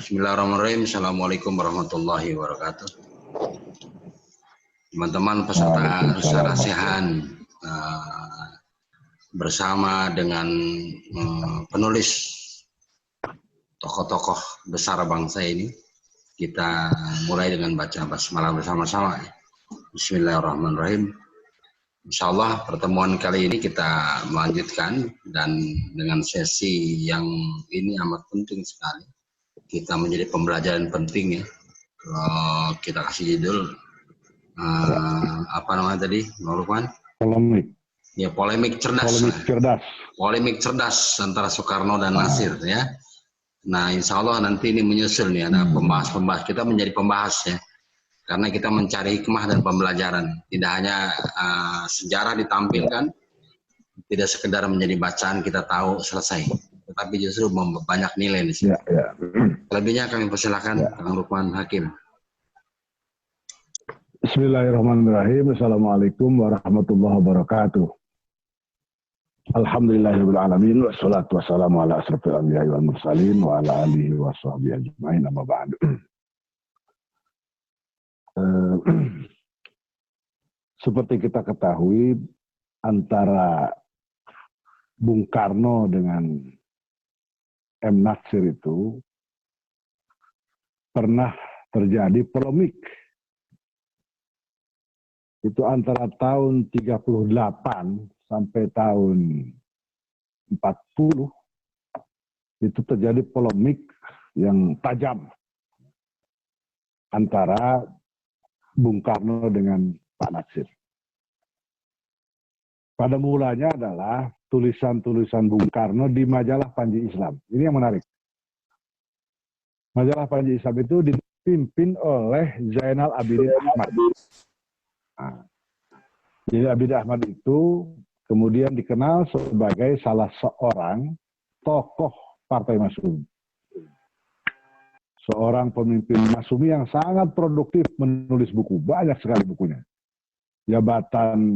Bismillahirrahmanirrahim. Assalamualaikum warahmatullahi wabarakatuh. Teman-teman peserta nasihan bersama dengan penulis tokoh-tokoh besar bangsa ini, kita mulai dengan baca basmalah bersama-sama. Bismillahirrahmanirrahim. Insyaallah pertemuan kali ini kita melanjutkan, dan dengan sesi yang ini amat penting sekali. Kita menjadi pembelajaran penting ya. Kalau kita kasih judul apa namanya tadi, Lukman? Polemik. Ya, polemik cerdas. Polemik cerdas antara Soekarno dan Nasir ya. Nah, insya Allah nanti ini menyusul nih, ada pembahas-pembahas. Kita menjadi pembahas ya. Karena kita mencari hikmah dan pembelajaran. Tidak hanya sejarah ditampilkan, tidak sekedar menjadi bacaan kita tahu selesai, tetapi justru banyak nilai di sini. Lebihnya kami persilakan Kang Lukman Hakim. Bismillahirrahmanirrahim. Assalamualaikum warahmatullahi wabarakatuh. Alhamdulillahirabbil alamin, wassalatu wassalamu ala asrofil anbiya'i wal mursalin wa ala alihi wa sahbihi ajmain, amma ba'du. Seperti kita ketahui, antara Bung Karno dengan M. Natsir itu pernah terjadi polemik. Itu antara tahun 38 sampai tahun 40, itu terjadi polemik yang tajam antara Bung Karno dengan Pak Natsir. Pada mulanya adalah tulisan-tulisan Bung Karno di majalah Panji Islam. Ini yang menarik. Majalah Panji Islam itu dipimpin oleh Zainal Abidin Ahmad. Nah, Zainal Abidin Ahmad itu kemudian dikenal sebagai salah seorang tokoh Partai Masyumi. Seorang pemimpin Masyumi yang sangat produktif menulis buku. Banyak sekali bukunya. Jabatan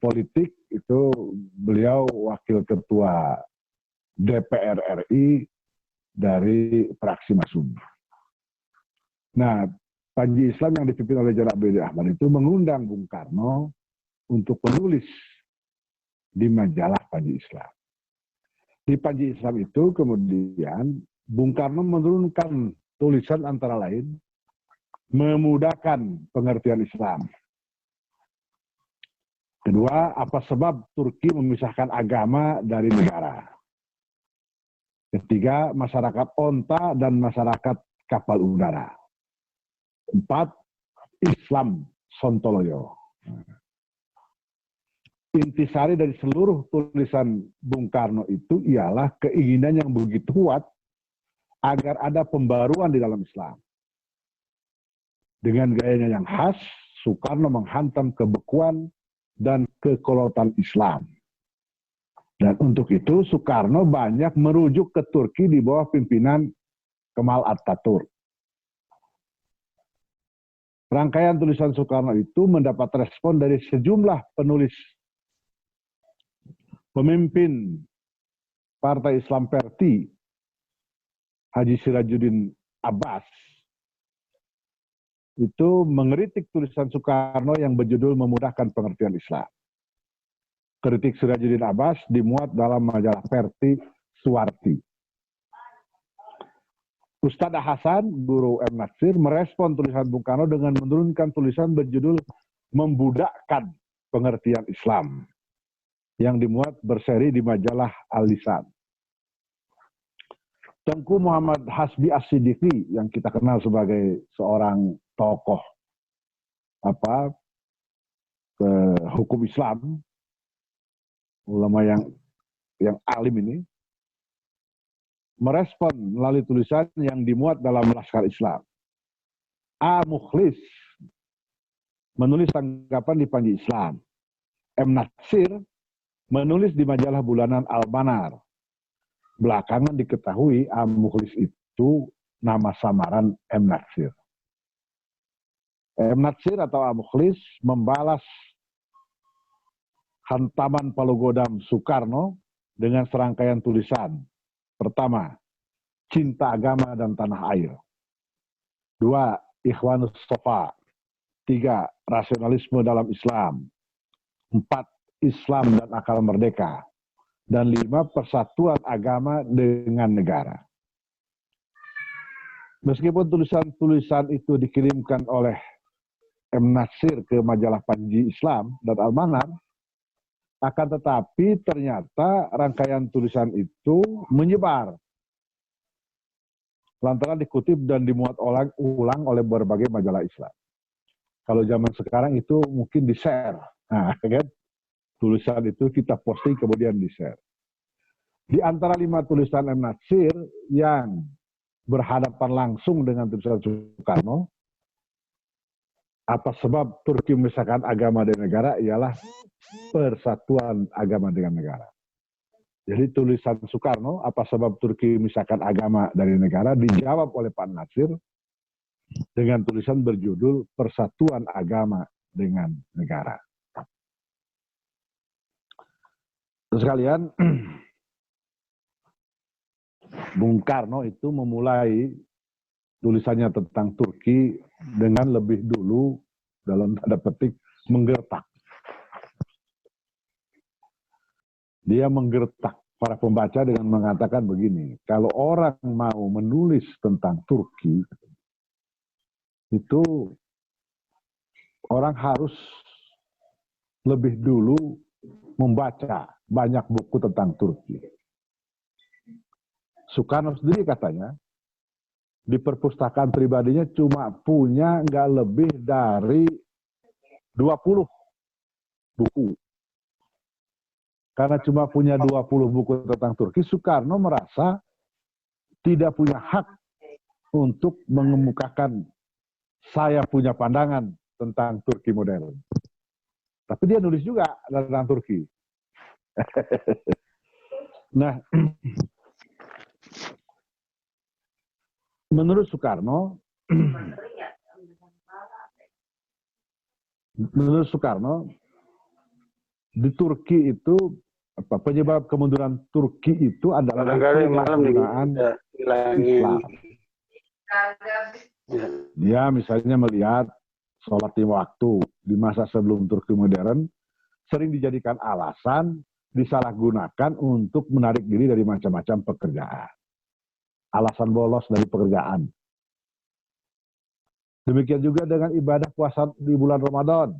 politik itu beliau wakil ketua DPR RI dari fraksi Masyumi. Nah, Panji Islam yang dipimpin oleh Zainal Abidin Ahmad itu mengundang Bung Karno untuk menulis di majalah Panji Islam. Di Panji Islam itu kemudian Bung Karno menurunkan tulisan antara lain memudahkan pengertian Islam. Kedua, apa sebab Turki memisahkan agama dari negara. Ketiga, masyarakat onta dan masyarakat kapal udara. 4, Islam Sontoloyo. Intisari dari seluruh tulisan Bung Karno itu ialah keinginan yang begitu kuat agar ada pembaruan di dalam Islam. Dengan gayanya yang khas, Soekarno menghantam kebekuan dan kekolonialan Islam. Dan untuk itu Soekarno banyak merujuk ke Turki di bawah pimpinan Kemal Atatürk. Rangkaian tulisan Soekarno itu mendapat respon dari sejumlah penulis. Pemimpin Partai Islam Perti, Haji Sirajuddin Abbas, itu mengkritik tulisan Soekarno yang berjudul Memudahkan Pengertian Islam. Kritik Sirajuddin Abbas dimuat dalam majalah Perti Suwarti. Ustadz Hasan, guru M. Natsir, merespon tulisan Bung Karno dengan menurunkan tulisan berjudul Membudakkan Pengertian Islam yang dimuat berseri di majalah Al-Lisan. Tengku Muhammad Hasbi As-Siddiqi yang kita kenal sebagai seorang tokoh hukum Islam, ulama yang alim ini, merespon melalui tulisan yang dimuat dalam Laskar Islam. A. Mukhlis menulis tanggapan di Panji Islam. M. Natsir menulis di majalah bulanan Al-Manar. Belakangan diketahui A. Mukhlis itu nama samaran M. Natsir. M. Natsir atau A. Mukhlis membalas hantaman palu godam Soekarno dengan serangkaian tulisan. Pertama, cinta agama dan tanah air. 2. Ikhwanus Shafa. 3. Rasionalisme dalam Islam. 4. Islam dan akal merdeka. Dan 5. Persatuan agama dengan negara. Meskipun tulisan-tulisan itu dikirimkan oleh M. Nasir ke majalah Panji Islam dan Al-Manar, akan tetapi ternyata rangkaian tulisan itu menyebar, lantaran dikutip dan dimuat ulang oleh berbagai majalah Islam. Kalau zaman sekarang itu mungkin di-share. Nah, kan? Tulisan itu kita posting kemudian di-share. Di antara 5 tulisan M. Nasir yang berhadapan langsung dengan tulisan Soekarno, apa sebab Turki memisahkan agama dan negara, ialah persatuan agama dengan negara. Jadi tulisan Soekarno, apa sebab Turki memisahkan agama dari negara, dijawab oleh Pak Nasir dengan tulisan berjudul Persatuan Agama dengan Negara. Sekalian, Bung Karno itu memulai tulisannya tentang Turki dengan lebih dulu, dalam tanda petik, menggertak. Dia menggertak para pembaca dengan mengatakan begini, kalau orang mau menulis tentang Turki, itu orang harus lebih dulu membaca banyak buku tentang Turki. Soekarno sendiri katanya, di perpustakaan pribadinya cuma punya nggak lebih dari 20 buku. Karena cuma punya 20 buku tentang Turki, Soekarno merasa tidak punya hak untuk mengemukakan saya punya pandangan tentang Turki modern. Tapi dia nulis juga tentang Turki. Nah, menurut Soekarno, di Turki itu penyebab kemunduran Turki itu adalah penyalahgunaan Islam. Dia misalnya melihat sholat 5 waktu di masa sebelum Turki modern sering dijadikan alasan disalahgunakan untuk menarik diri dari macam-macam pekerjaan. Alasan bolos dari pekerjaan. Demikian juga dengan ibadah puasa di bulan Ramadan.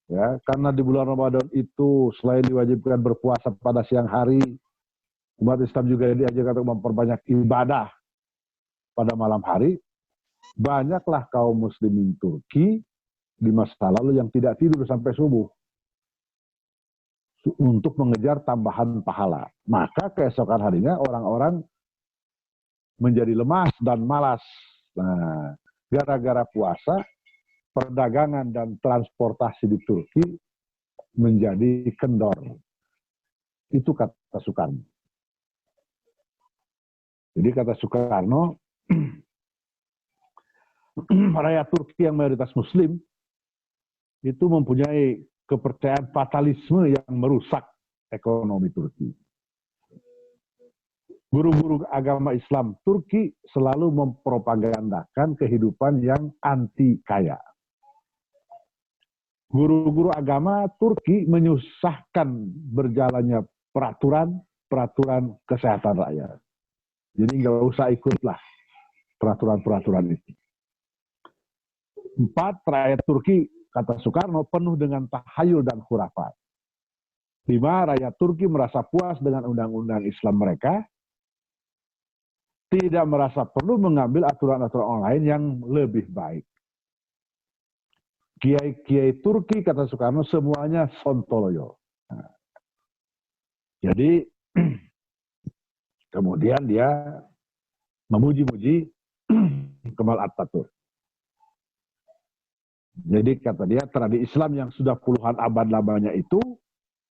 Ya, karena di bulan Ramadan itu selain diwajibkan berpuasa pada siang hari, umat Islam juga diajarkan untuk memperbanyak ibadah pada malam hari. Banyaklah kaum muslimin Turki di masa lalu yang tidak tidur sampai subuh untuk mengejar tambahan pahala. Maka keesokan harinya orang-orang menjadi lemas dan malas. Nah, gara-gara puasa, perdagangan dan transportasi di Turki menjadi kendor. Itu kata Soekarno. Jadi kata Soekarno, rakyat Turki yang mayoritas Muslim itu mempunyai kepercayaan fatalisme yang merusak ekonomi Turki. Guru-guru agama Islam Turki selalu mempropagandakan kehidupan yang anti kaya. Guru-guru agama Turki menyusahkan berjalannya peraturan kesehatan rakyat. Jadi nggak usah ikutlah peraturan-peraturan itu. 4, rakyat Turki, kata Soekarno, penuh dengan tahayul dan khurafat. 5, rakyat Turki merasa puas dengan undang-undang Islam mereka, tidak merasa perlu mengambil aturan-aturan lain yang lebih baik. Kiai-kiai Turki, kata Soekarno, semuanya sontoloyo. Nah, jadi, kemudian dia memuji-muji Kemal Atatürk. Jadi kata dia, tradisi Islam yang sudah puluhan abad lamanya itu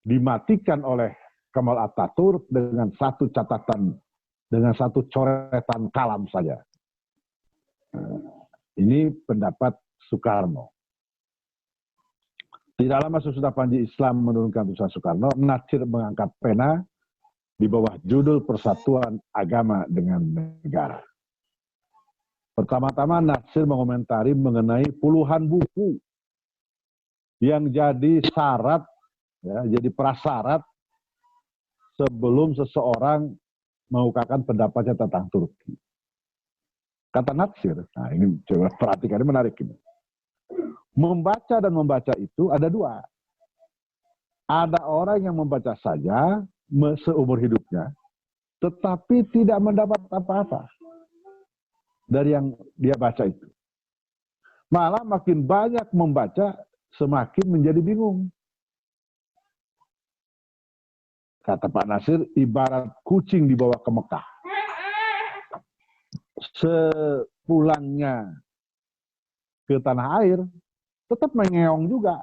dimatikan oleh Kemal Atatürk dengan satu catatan, dengan satu coretan kalam saja. Ini pendapat Soekarno. Tidak lama sesudah Panji Islam menurunkan tulisan Soekarno, Nasir mengangkat pena di bawah judul Persatuan Agama dengan Negara. Pertama-tama Natsir mengomentari mengenai puluhan buku yang jadi syarat, ya, jadi prasyarat sebelum seseorang mengungkapkan pendapatnya tentang Turki. Kata Natsir, nah ini coba perhatikan, ini menarik ini. Membaca dan membaca itu ada dua. Ada orang yang membaca saja seumur hidupnya, tetapi tidak mendapat apa-apa dari yang dia baca itu. Malah makin banyak membaca, semakin menjadi bingung. Kata Pak Natsir, ibarat kucing dibawa ke Mekah. Sepulangnya ke tanah air, tetap mengeong juga.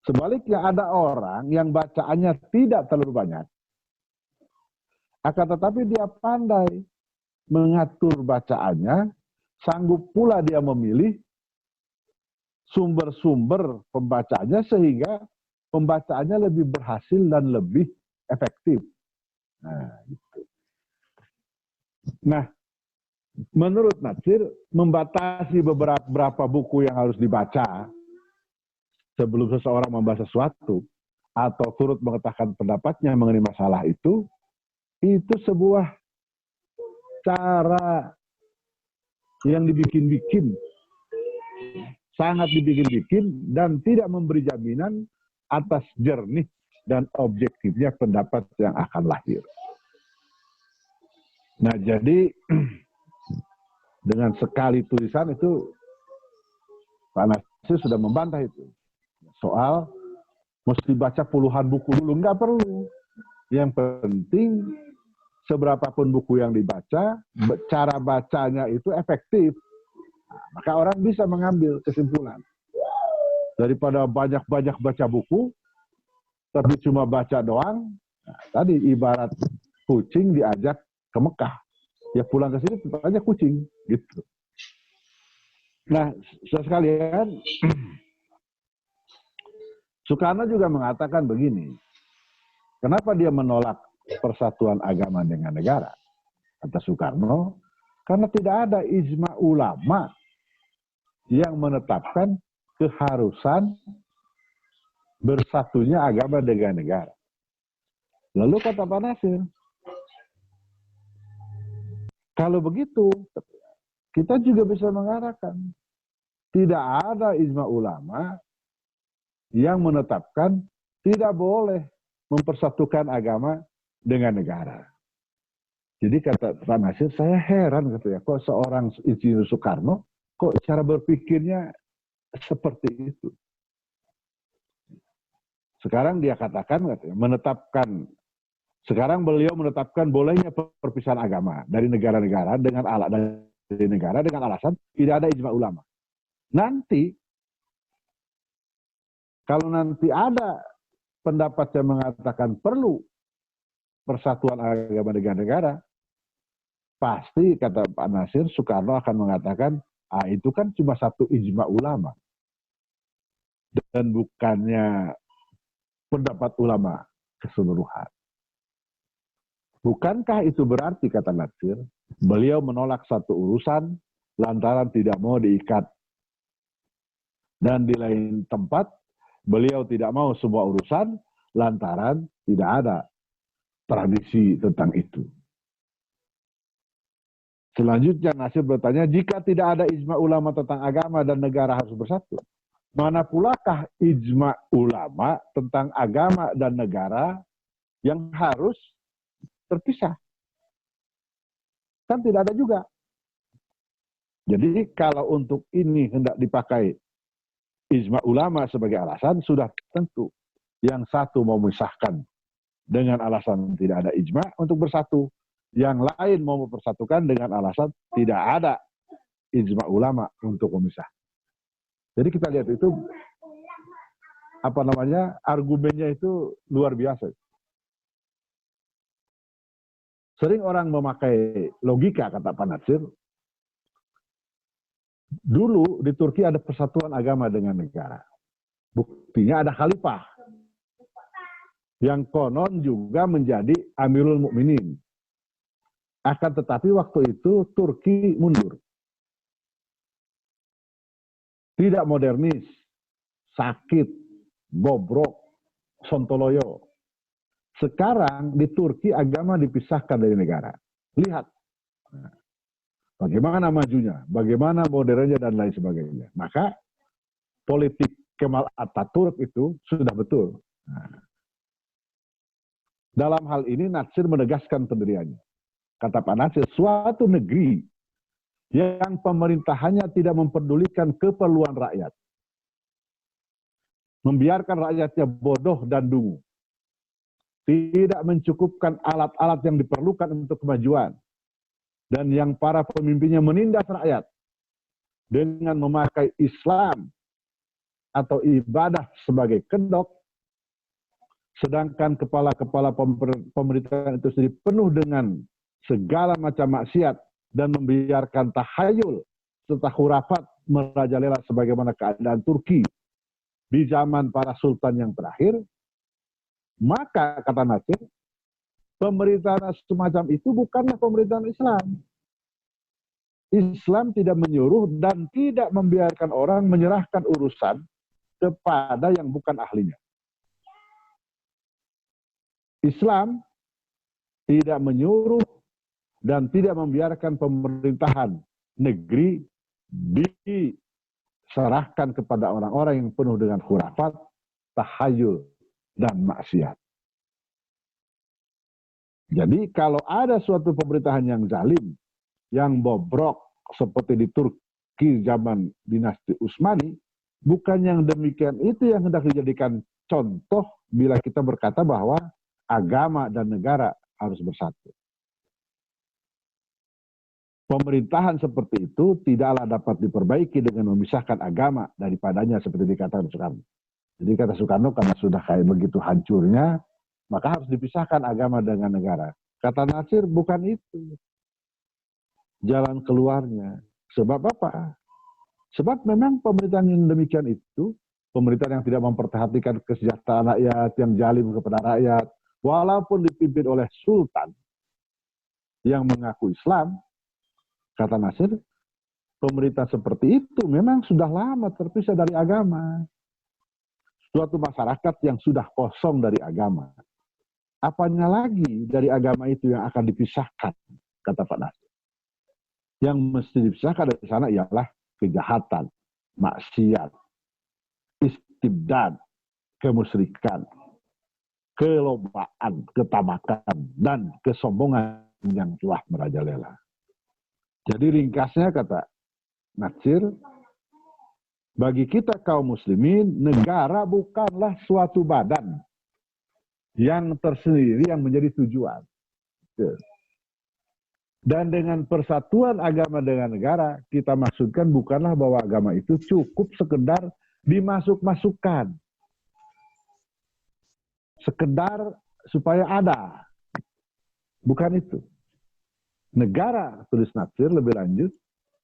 Sebaliknya ada orang yang bacaannya tidak terlalu banyak, akan tetapi dia pandai mengatur bacaannya, sanggup pula dia memilih sumber-sumber pembacaannya sehingga pembacaannya lebih berhasil dan lebih efektif. Nah, menurut Natsir, membatasi beberapa buku yang harus dibaca sebelum seseorang membahas sesuatu atau turut mengatakan pendapatnya mengenai masalah itu sebuah cara yang dibikin-bikin, sangat dibikin-bikin, dan tidak memberi jaminan atas jernih dan objektifnya pendapat yang akan lahir. Nah, jadi dengan sekali tulisan itu Pak Natsir sudah membantah itu. Soal mesti baca puluhan buku dulu, nggak perlu. Yang penting seberapapun buku yang dibaca, cara bacanya itu efektif. Nah, maka orang bisa mengambil kesimpulan. Daripada banyak-banyak baca buku, tapi cuma baca doang, nah, tadi ibarat kucing diajak ke Mekah. Ya pulang ke sini tetap aja kucing, gitu. Nah, sekalian, Soekarno juga mengatakan begini, kenapa dia menolak persatuan agama dengan negara? Kata Soekarno, karena tidak ada ijma ulama yang menetapkan keharusan bersatunya agama dengan negara. Lalu kata Pak Natsir, kalau begitu, kita juga bisa mengatakan tidak ada ijma ulama yang menetapkan tidak boleh mempersatukan agama dengan negara. Jadi kata Pak Natsir, saya heran katanya, kok seorang Insinyur Soekarno kok cara berpikirnya seperti itu. Sekarang dia katakan katanya, sekarang beliau menetapkan bolehnya perpisahan agama dari negara-negara dengan alasan tidak ada ijma ulama. Nanti kalau nanti ada pendapat yang mengatakan perlu persatuan agama dengan negara, pasti kata Pak Natsir, Soekarno akan mengatakan, itu kan cuma satu ijma ulama dan bukannya pendapat ulama keseluruhan. Bukankah itu berarti, kata Natsir, beliau menolak satu urusan lantaran tidak mau diikat, dan di lain tempat beliau tidak mau semua urusan lantaran tidak ada tradisi tentang itu. Selanjutnya Natsir bertanya, jika tidak ada ijma ulama tentang agama dan negara harus bersatu, mana pulakah ijma ulama tentang agama dan negara yang harus terpisah? Kan tidak ada juga. Jadi kalau untuk ini hendak dipakai ijma ulama sebagai alasan, sudah tentu yang satu mau memisahkan dengan alasan tidak ada ijma untuk bersatu, yang lain mau mempersatukan dengan alasan tidak ada ijma ulama untuk memisah. Jadi kita lihat itu argumennya itu luar biasa. Sering orang memakai logika, kata Pak Natsir. Dulu di Turki ada persatuan agama dengan negara. Buktinya ada khalifah. yang konon juga menjadi Amirul Mukminin. Akan tetapi waktu itu Turki mundur. Tidak modernis, sakit, bobrok, sontoloyo. Sekarang di Turki agama dipisahkan dari negara. Lihat bagaimana majunya, bagaimana modernnya dan lain sebagainya. Maka politik Kemal Atatürk itu sudah betul. Dalam hal ini Natsir menegaskan pendiriannya. Kata Pak Natsir, suatu negeri yang pemerintahannya tidak memperdulikan keperluan rakyat, membiarkan rakyatnya bodoh dan dungu, tidak mencukupkan alat-alat yang diperlukan untuk kemajuan, dan yang para pemimpinnya menindas rakyat dengan memakai Islam atau ibadah sebagai kedok, sedangkan kepala-kepala pemerintahan itu sendiri penuh dengan segala macam maksiat dan membiarkan tahayul serta khurafat merajalela sebagaimana keadaan Turki di zaman para sultan yang terakhir, maka kata Natsir, pemerintahan semacam itu bukanlah pemerintahan Islam. Islam tidak menyuruh dan tidak membiarkan orang menyerahkan urusan kepada yang bukan ahlinya. Islam tidak menyuruh dan tidak membiarkan pemerintahan negeri diserahkan kepada orang-orang yang penuh dengan khurafat, tahayul, dan maksiat. Jadi kalau ada suatu pemerintahan yang zalim, yang bobrok seperti di Turki zaman dinasti Utsmani, bukan yang demikian itu yang hendak dijadikan contoh bila kita berkata bahwa agama dan negara harus bersatu. Pemerintahan seperti itu tidaklah dapat diperbaiki dengan memisahkan agama daripadanya seperti dikatakan Soekarno. Jadi kata Soekarno, karena sudah kayak begitu hancurnya, maka harus dipisahkan agama dengan negara. Kata Natsir, bukan itu jalan keluarnya. Sebab apa? Sebab memang pemerintahan yang demikian itu, pemerintahan yang tidak memperhatikan kesejahteraan rakyat, yang zalim kepada rakyat, walaupun dipimpin oleh sultan yang mengaku Islam, kata Natsir, pemerintah seperti itu memang sudah lama terpisah dari agama. Suatu masyarakat yang sudah kosong dari agama. Apanya lagi dari agama itu yang akan dipisahkan, kata Pak Natsir. Yang mesti dipisahkan dari sana ialah kejahatan, maksiat, istibdad, kemusyrikan, kelombaan, ketamakan, dan kesombongan yang telah merajalela. Jadi ringkasnya kata Natsir, bagi kita kaum muslimin, negara bukanlah suatu badan yang tersendiri yang menjadi tujuan. Dan dengan persatuan agama dengan negara, kita maksudkan bukanlah bahwa agama itu cukup sekedar dimasuk-masukkan. Sekedar supaya ada. Bukan itu. Negara, tulis Natsir lebih lanjut,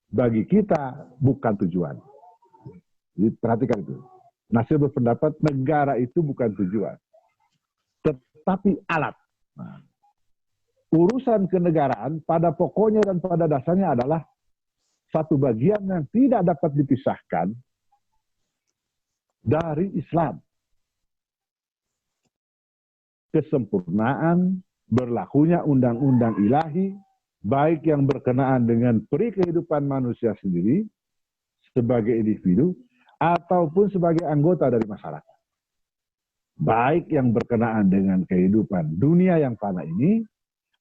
bagi kita bukan tujuan. Jadi perhatikan itu. Natsir berpendapat negara itu bukan tujuan, tetapi alat. Nah, urusan kenegaraan pada pokoknya dan pada dasarnya adalah satu bagian yang tidak dapat dipisahkan dari Islam. Kesempurnaan berlakunya undang-undang ilahi, baik yang berkenaan dengan peri kehidupan manusia sendiri sebagai individu ataupun sebagai anggota dari masyarakat. Baik yang berkenaan dengan kehidupan dunia yang fana ini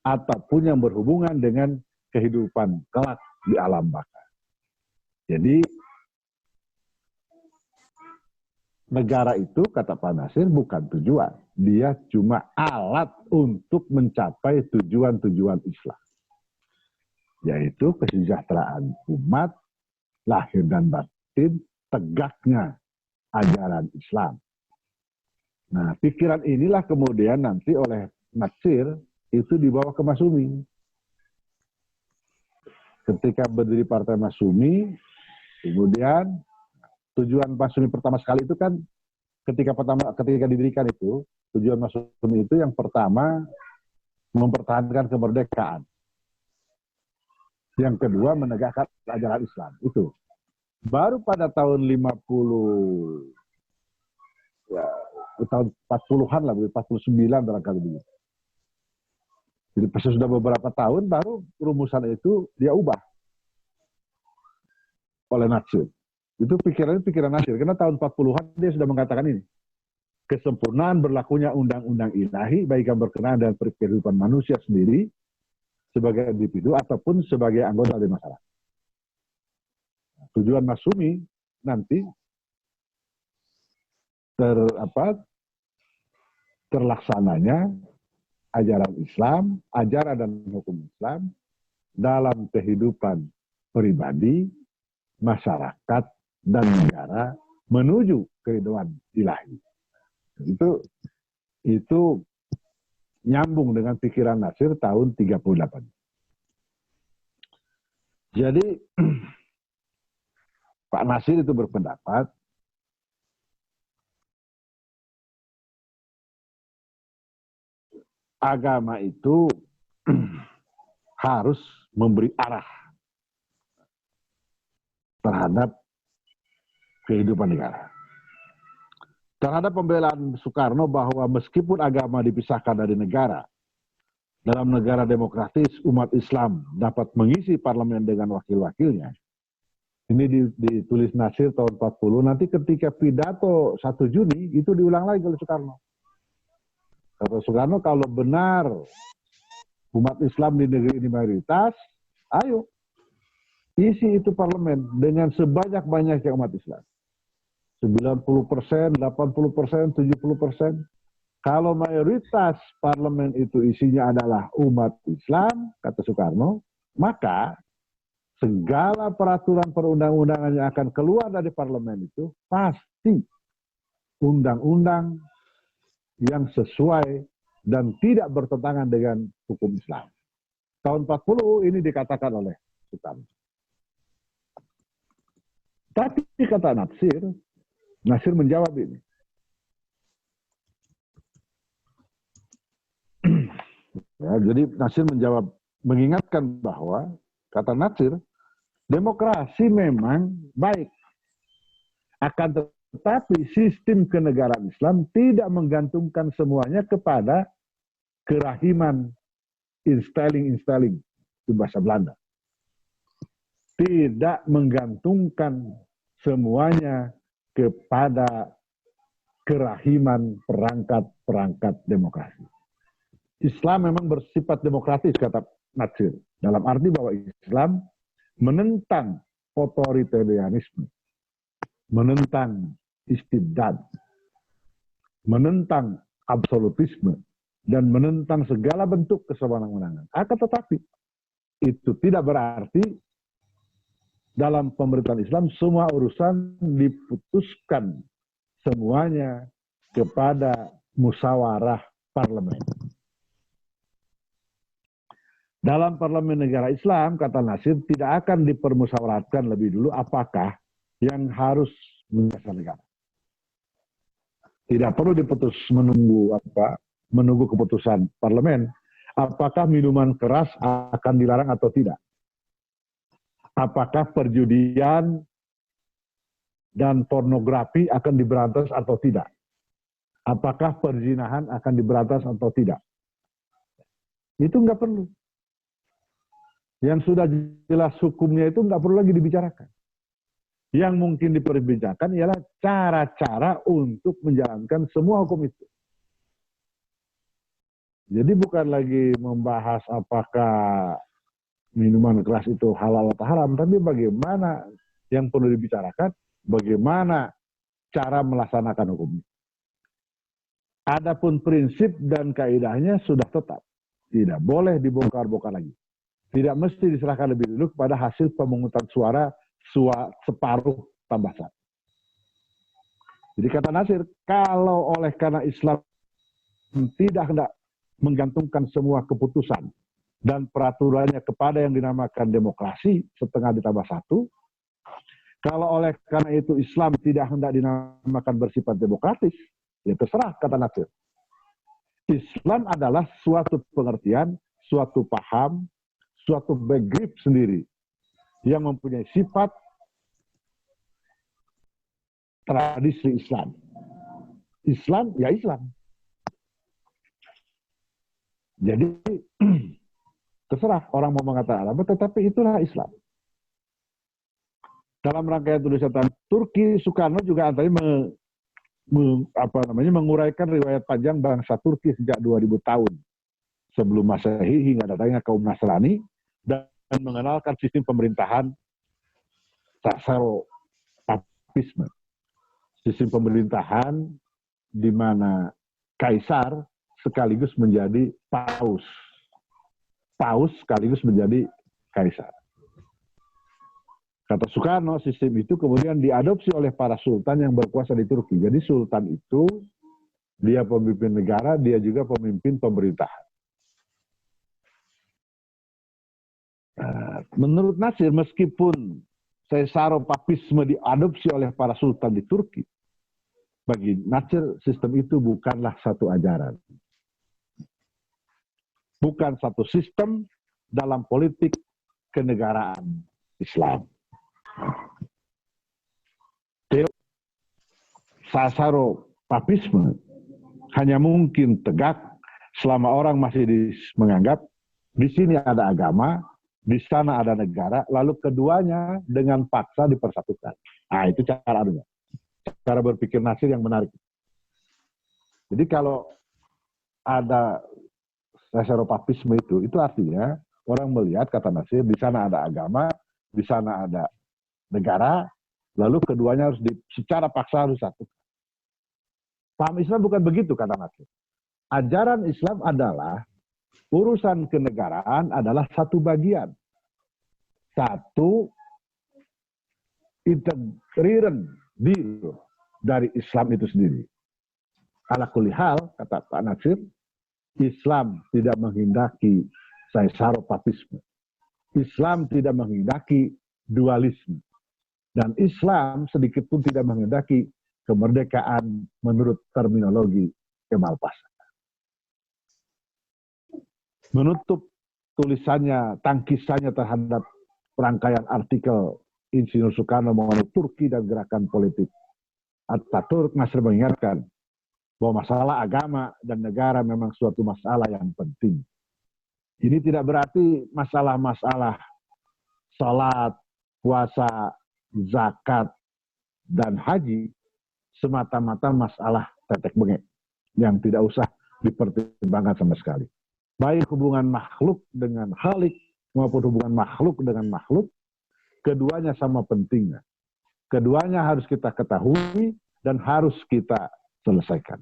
ataupun yang berhubungan dengan kehidupan kelak di alam baka. Jadi negara itu, kata Pak Natsir, bukan tujuan. Dia cuma alat untuk mencapai tujuan-tujuan Islam. Yaitu kesejahteraan umat, lahir dan batin, tegaknya ajaran Islam. Nah, pikiran inilah kemudian nanti oleh Natsir itu dibawa ke Masyumi. Ketika berdiri Partai Masyumi, kemudian tujuan Masyumi pertama sekali itu kan ketika didirikan itu Tujuan Masyumi itu yang pertama mempertahankan kemerdekaan. Yang kedua menegakkan ajaran Islam. Itu. Baru pada tahun 50, ya, tahun 40-an lah, 49 barangkali begitu. Jadi sudah beberapa tahun baru rumusan itu dia ubah oleh Nasir. Itu pikiran Nasir. Karena tahun 40-an dia sudah mengatakan ini. Kesempurnaan berlakunya undang-undang ilahi baik yang berkenaan dengan kehidupan manusia sendiri sebagai individu ataupun sebagai anggota dari masyarakat. Tujuan Masyumi nanti terlaksananya ajaran Islam, ajaran dan hukum Islam dalam kehidupan pribadi, masyarakat, dan negara menuju kehidupan ilahi. Itu nyambung dengan pikiran Nasir tahun 38. Jadi Pak Nasir itu berpendapat agama itu harus memberi arah terhadap kehidupan negara. Terhadap pembelaan Soekarno bahwa meskipun agama dipisahkan dari negara, dalam negara demokratis umat Islam dapat mengisi parlemen dengan wakil-wakilnya. Ini ditulis Nasir tahun 40. Nanti ketika pidato 1 Juni itu diulang lagi oleh Soekarno. Kata Soekarno, kalau benar umat Islam di negeri ini mayoritas, ayo isi itu parlemen dengan sebanyak-banyaknya umat Islam. 90%, 80%, 70%. Kalau mayoritas parlemen itu isinya adalah umat Islam, kata Soekarno, maka segala peraturan perundang-undangan yang akan keluar dari parlemen itu pasti undang-undang yang sesuai dan tidak bertentangan dengan hukum Islam. Tahun 40 ini dikatakan oleh Soekarno. Tapi kata Nasir menjawab ini. Ya, jadi Nasir menjawab, mengingatkan bahwa, kata Nasir, demokrasi memang baik. Akan tetapi sistem kenegaraan Islam tidak menggantungkan semuanya kepada kerahiman installing, itu bahasa Belanda. Tidak menggantungkan semuanya kepada kerahiman perangkat-perangkat demokrasi. Islam memang bersifat demokratis, kata Nasir. Dalam arti bahwa Islam menentang otoritarianisme, menentang istibdad, menentang absolutisme, dan menentang segala bentuk kesewenang-wenangan. Akan tetapi, itu tidak berarti dalam pemerintahan Islam semua urusan diputuskan semuanya kepada musyawarah parlemen. Dalam parlemen negara Islam, kata Nasir, tidak akan dipermusyawarahkan lebih dulu apakah yang harus menjadi negara. Tidak perlu diputus menunggu keputusan parlemen. Apakah minuman keras akan dilarang atau tidak? Apakah perjudian dan pornografi akan diberantas atau tidak? Apakah perzinahan akan diberantas atau tidak? Itu nggak perlu. Yang sudah jelas hukumnya itu nggak perlu lagi dibicarakan. Yang mungkin diperbicarakan ialah cara-cara untuk menjalankan semua hukum itu. Jadi bukan lagi membahas apakah minuman keras itu halal atau haram, tapi bagaimana yang perlu dibicarakan, bagaimana cara melaksanakan hukum. Adapun prinsip dan kaidahnya sudah tetap. Tidak boleh dibongkar-bongkar lagi. Tidak mesti diserahkan lebih dulu kepada hasil pemungutan suara separuh tambah 1. Jadi kata Nasir, kalau oleh karena Islam tidak hendak menggantungkan semua keputusan dan peraturannya kepada yang dinamakan demokrasi setengah ditambah 1, kalau oleh karena itu Islam tidak hendak dinamakan bersifat demokratis, ya terserah, kata Nasir. Islam adalah suatu pengertian, suatu paham, suatu begrip sendiri yang mempunyai sifat tradisi Islam. Islam ya Islam. Jadi terserah orang mau mengatakan apa, tetapi itulah Islam. Dalam rangkaian tulisan Turki, Soekarno juga antaranya menguraikan riwayat panjang bangsa Turki sejak 2000 tahun sebelum Masehi hingga datangnya kaum Nasrani dan mengenalkan sistem pemerintahan Caesaropapisme. Sistem pemerintahan di mana kaisar sekaligus menjadi paus. Paus sekaligus menjadi kaisar. Kata Soekarno, sistem itu kemudian diadopsi oleh para sultan yang berkuasa di Turki. Jadi sultan itu, dia pemimpin negara, dia juga pemimpin pemerintahan. Menurut Nasir, meskipun Caesaropapisme diadopsi oleh para sultan di Turki, bagi Nasir, sistem itu bukanlah satu ajaran. Bukan satu sistem dalam politik kenegaraan Islam. Caesaropapisme hanya mungkin tegak selama orang masih menganggap di sini ada agama, di sana ada negara, lalu keduanya dengan paksa dipersatukan. Nah, itu cara berpikir Nasir yang menarik. Jadi kalau ada Caesaropapisme itu artinya orang melihat, kata Nasir, di sana ada agama, di sana ada negara, lalu keduanya harus secara paksa harus satu. Paham Islam bukan begitu, kata Nasir. Ajaran Islam adalah urusan kenegaraan adalah satu bagian. Satu integriran diri dari Islam itu sendiri. Ala kulli hal, kata Pak Nasir, Islam tidak menghendaki Caesaropapisme. Islam tidak menghendaki dualisme. Dan Islam sedikit pun tidak menghendaki kemerdekaan menurut terminologi Kemal Pasha. Menutup tulisannya, tangkisannya terhadap rangkaian artikel Insinyur Soekarno mengenai Turki dan gerakan politik Atatürk, Nasir mengingatkan bahwa masalah agama dan negara memang suatu masalah yang penting. Ini tidak berarti masalah-masalah salat, puasa, zakat, dan haji semata-mata masalah tetek bengek yang tidak usah dipertimbangkan sama sekali. Baik hubungan makhluk dengan khalik maupun hubungan makhluk dengan makhluk, keduanya sama pentingnya. Keduanya harus kita ketahui dan harus kita selesaikan.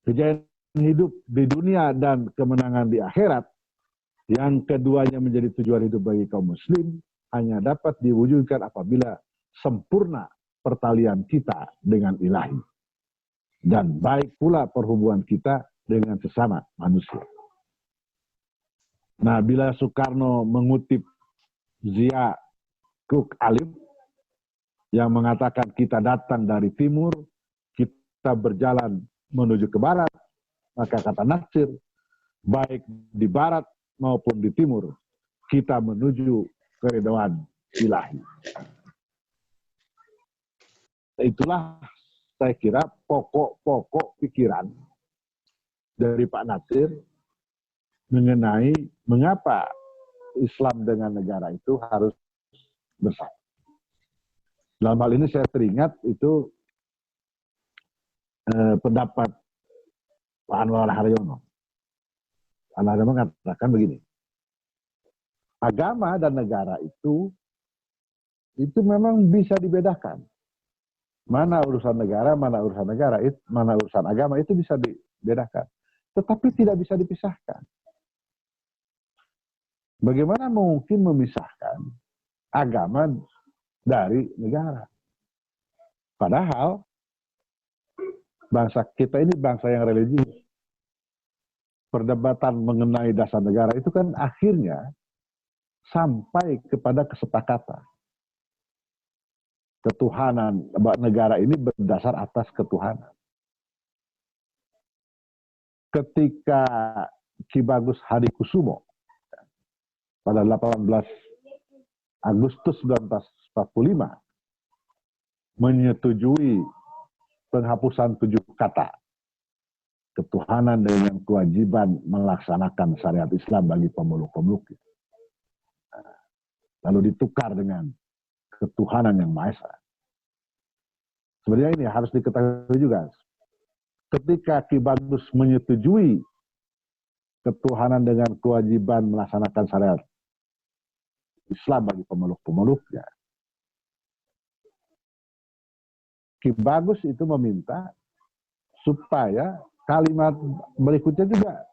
Kejayaan hidup di dunia dan kemenangan di akhirat, yang keduanya menjadi tujuan hidup bagi kaum muslim, hanya dapat diwujudkan apabila sempurna pertalian kita dengan ilahi. Dan baik pula perhubungan kita dengan sesama manusia. Nah, bila Soekarno mengutip Zia Cook Alim yang mengatakan kita datang dari timur, kita berjalan menuju ke barat, maka kata Nasir, baik di barat maupun di timur, kita menuju keridhaan ilahi. Itulah saya kira pokok-pokok pikiran dari Pak Nasir mengenai mengapa Islam dengan negara itu harus bersatu. Dalam hal ini saya teringat itu pendapat Pak Anwar Haryono. Anwar Haryono mengatakan begini, agama dan negara itu memang bisa dibedakan. Mana urusan negara, mana urusan agama itu bisa dibedakan. Tetapi tidak bisa dipisahkan. Bagaimana mungkin memisahkan agama dari negara? Padahal bangsa kita ini bangsa yang religius. Perdebatan mengenai dasar negara itu kan akhirnya sampai kepada kesepakatan. Ketuhanan negara ini berdasar atas ketuhanan. ketika Ki Bagus Hadikusumo pada 18 Agustus 1945 menyetujui penghapusan 7 kata ketuhanan dengan kewajiban melaksanakan syariat Islam bagi pemeluk-pemeluk. Lalu ditukar dengan ketuhanan yang Maha Esa. Sebenarnya ini harus diketahui juga. Ketika Ki Bagus menyetujui ketuhanan dengan kewajiban melaksanakan syariat Islam bagi pemeluk-pemeluknya, Ki Bagus itu meminta supaya kalimat berikutnya juga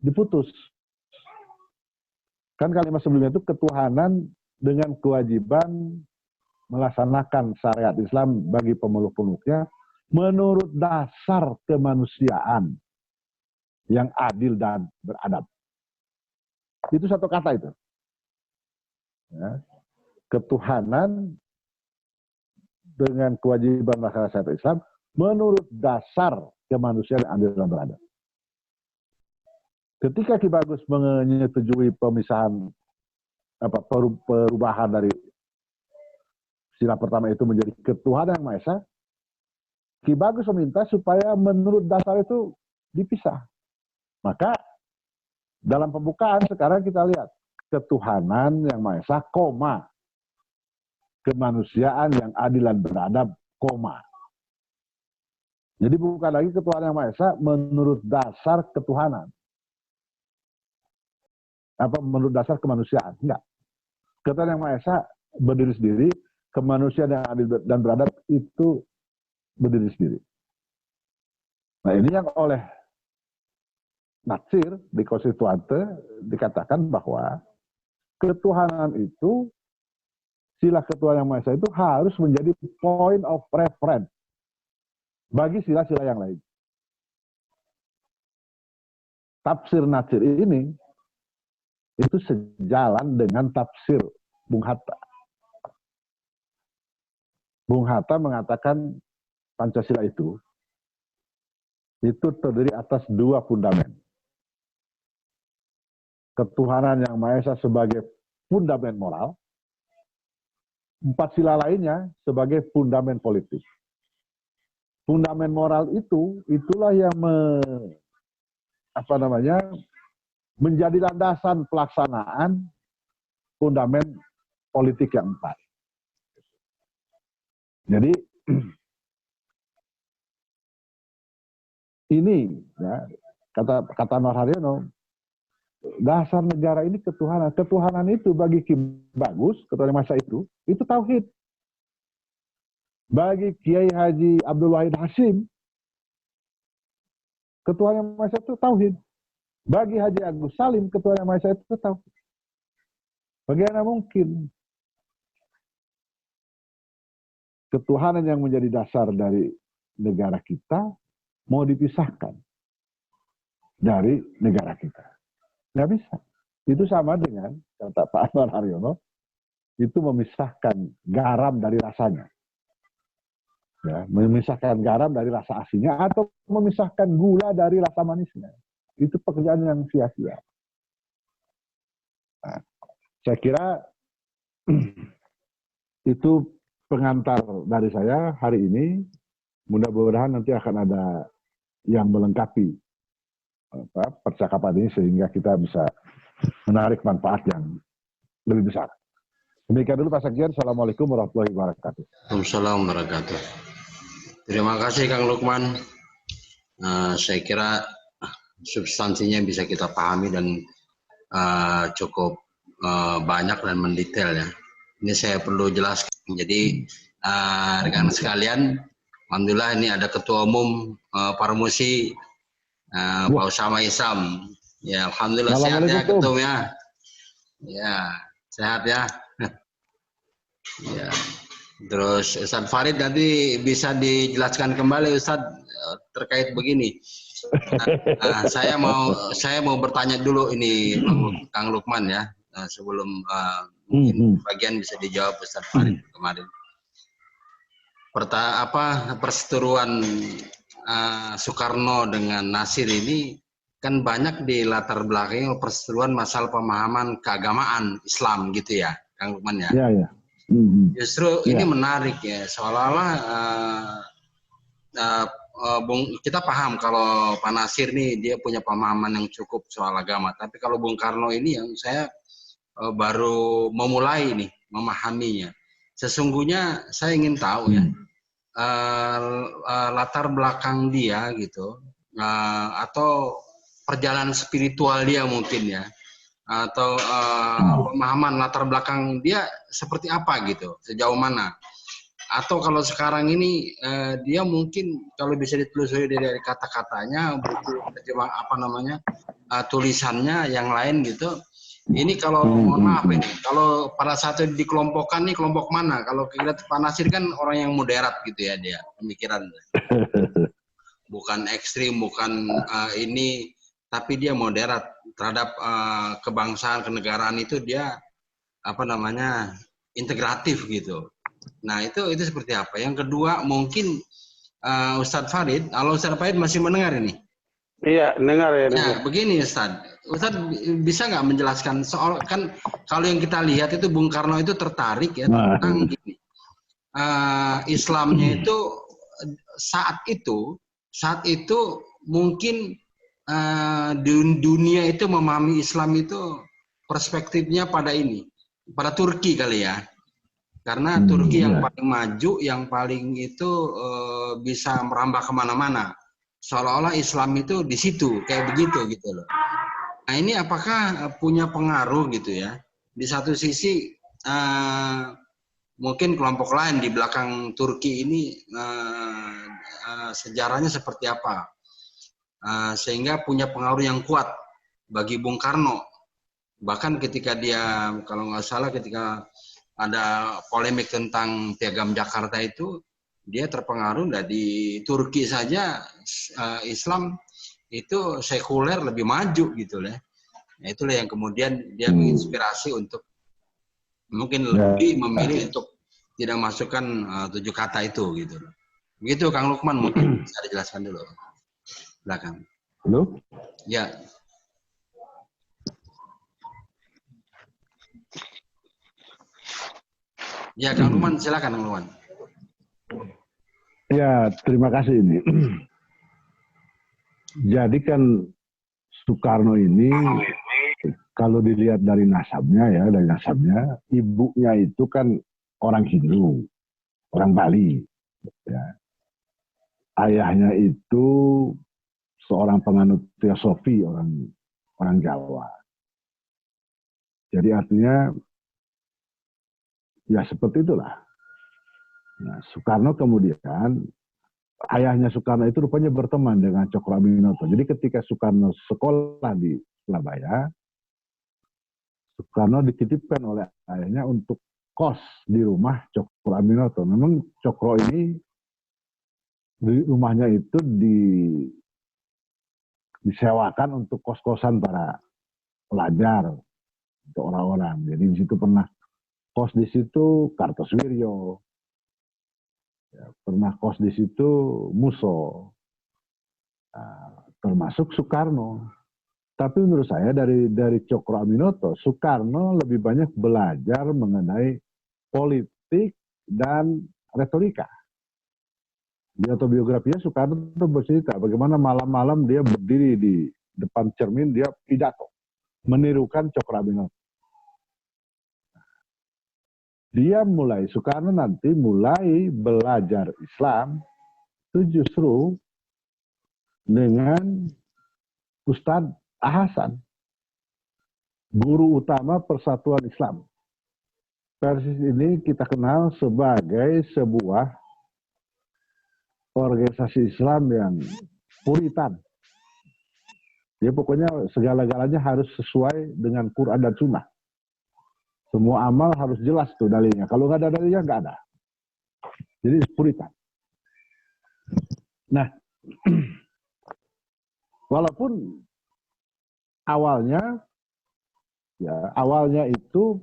diputus. Kan kalimat sebelumnya itu ketuhanan dengan kewajiban melaksanakan syariat Islam bagi pemeluk-pemeluknya menurut dasar kemanusiaan yang adil dan beradab. Itu satu kata itu. Ya. Ketuhanan dengan kewajiban melaksanakan syariat Islam menurut dasar kemanusiaan yang adil dan beradab. Ketika Ki Bagus menyetujui pemisahan perubahan dari sila pertama itu menjadi ketuhanan yang Maha Esa, Ki Bagus meminta supaya menurut dasar itu dipisah. Maka dalam pembukaan sekarang kita lihat ketuhanan yang Maha Esa, koma, kemanusiaan yang adil dan beradab, koma. Jadi bukan lagi ketuhanan yang Maha Esa menurut dasar ketuhanan. Menurut dasar kemanusiaan. Enggak. Ketuhanan yang Maha Esa berdiri sendiri, kemanusiaan yang adil dan beradab itu berdiri sendiri. Nah ini yang oleh Natsir di Konstituante dikatakan bahwa ketuhanan itu, sila ketuhanan yang Maha Esa itu harus menjadi point of reference bagi sila-sila yang lain. Tafsir Natsir ini itu sejalan dengan tafsir Bung Hatta. Bung Hatta mengatakan Pancasila itu terdiri atas 2 fundamen. Ketuhanan yang Maha Esa sebagai fundamen moral, 4 sila lainnya sebagai fundamen politik. Fundamen moral itulah yang menjadi landasan pelaksanaan fundamen politik yang 4. Jadi ini ya, kata Nur Haryono, dasar negara ini ketuhanan. Ketuhanan itu bagi Ki Bagus, ketuhanan Maha Esa itu tauhid. Bagi Kiai Haji Abdul Wahid Hasyim, ketuhanan Maha Esa itu tauhid. Bagi Haji Agus Salim, ketuhanan Maha Esa itu tauhid. Bagaimana mungkin ketuhanan yang menjadi dasar dari negara kita mau dipisahkan dari negara kita? Nggak bisa. Itu sama dengan, kata Pak Anwar Haryono, itu memisahkan garam dari rasanya. Ya, memisahkan garam dari rasa asinnya atau memisahkan gula dari rasa manisnya. Itu pekerjaan yang sia-sia. Nah, saya kira itu pengantar dari saya hari ini. Mudah-mudahan nanti akan ada yang melengkapi percakapan ini sehingga kita bisa menarik manfaat yang lebih besar. Demikian dulu Pak Sekjen. Assalamualaikum warahmatullahi wabarakatuh. Waalaikumsalam warahmatullahi wabarakatuh. Terima kasih Kang Lukman. Saya kira substansinya bisa kita pahami dan cukup banyak dan mendetail ya. Ini saya perlu jelaskan. Jadi rekan sekalian, alhamdulillah ini ada Ketua Umum Parmusi Pak Usama Isam. Ya, alhamdulillah sehat ya Ketua ya. Ya, sehat ya. Ya. Terus Ustadz Farid nanti bisa dijelaskan kembali Ustadz terkait begini. Saya mau bertanya dulu ini Kang Lukman ya, sebelum mungkin bagian bisa dijawab Ustadz Farid kemarin. Perseteruan Soekarno dengan Nasir ini kan banyak di latar belakang perseteruan masalah pemahaman keagamaan Islam gitu ya, Kang Lukman ya. Ya, ya. Justru ini menarik ya, seolah-olah kita paham kalau Pak Nasir nih dia punya pemahaman yang cukup soal agama, tapi kalau Bung Karno ini yang saya baru memulai nih memahaminya. Sesungguhnya saya ingin tahu ya latar belakang dia gitu, atau perjalanan spiritual dia mungkin ya, atau pemahaman latar belakang dia seperti apa gitu, sejauh mana. Atau kalau sekarang ini dia mungkin kalau bisa ditelusuri dari kata-katanya, buku apa namanya tulisannya yang lain gitu. Ini kalau mohon maaf ini, kalau pada saat itu dikelompokkan nih kelompok mana? Kalau kita Pak Nasir kan orang yang moderat gitu ya dia pemikirannya. Bukan ekstrim, bukan ini, tapi dia moderat terhadap kebangsaan, kenegaraan itu dia apa namanya integratif gitu. Nah itu seperti apa? Yang kedua mungkin Ustadz Farid, kalau Ustadz Farid masih mendengar ini? Iya, dengar ya. Nah begini Ustadz bisa nggak menjelaskan soal, kan kalau yang kita lihat itu Bung Karno itu tertarik ya tentang gini, Islamnya itu saat itu mungkin dunia itu memahami Islam itu perspektifnya pada ini, pada Turki kali ya. Karena Turki yang paling maju, yang paling itu bisa merambah kemana-mana. Seolah-olah Islam itu di situ, kayak begitu gitu loh. Nah ini apakah punya pengaruh gitu ya? Di satu sisi mungkin kelompok lain di belakang Turki ini sejarahnya seperti apa? Sehingga punya pengaruh yang kuat bagi Bung Karno. Bahkan ketika dia, kalau nggak salah ketika ada polemik tentang Piagam Jakarta itu, dia terpengaruh dari Turki saja Islam itu sekuler lebih maju gitu lah. Nah, itulah yang kemudian dia menginspirasi untuk mungkin lebih memilih untuk tidak masukkan 7 kata itu gitu. Begitu Kang Lukman, mungkin bisa dijelaskan dulu. Silakan. Halo? Ya. Ya, Kang Lukman, silakan Kang Lukman. Ya, terima kasih ini. Jadi kan Soekarno ini kalau dilihat dari nasabnya ibunya itu kan orang Hindu, orang Bali. Ya. Ayahnya itu seorang penganut teosofi, orang Jawa. Jadi artinya ya seperti itulah. Nah, Soekarno kemudian, ayahnya Soekarno itu rupanya berteman dengan Cokro Aminoto. Jadi ketika Soekarno sekolah di Surabaya, Soekarno dititipkan oleh ayahnya untuk kos di rumah Cokro Aminoto. Memang Cokro ini di rumahnya itu disewakan untuk kos-kosan para pelajar, untuk orang-orang. Jadi di situ pernah kos di situ Kartosuwiryo, ya, pernah kos di situ Musso, termasuk Soekarno. Tapi menurut saya dari Cokro Aminoto, Soekarno lebih banyak belajar mengenai politik dan retorika. Di autobiografinya Soekarno itu bercerita bagaimana malam-malam dia berdiri di depan cermin, dia pidato, menirukan Cokro Aminoto. Soekarno nanti mulai belajar Islam itu justru dengan Ustadz Hasan, guru utama Persatuan Islam. Persis ini kita kenal sebagai sebuah organisasi Islam yang puritan. Ya pokoknya segala-galanya harus sesuai dengan Quran dan Sunnah. Semua amal harus jelas tuh dalilnya. Kalau nggak ada dalilnya, nggak ada. Jadi puritan. Nah, walaupun awalnya itu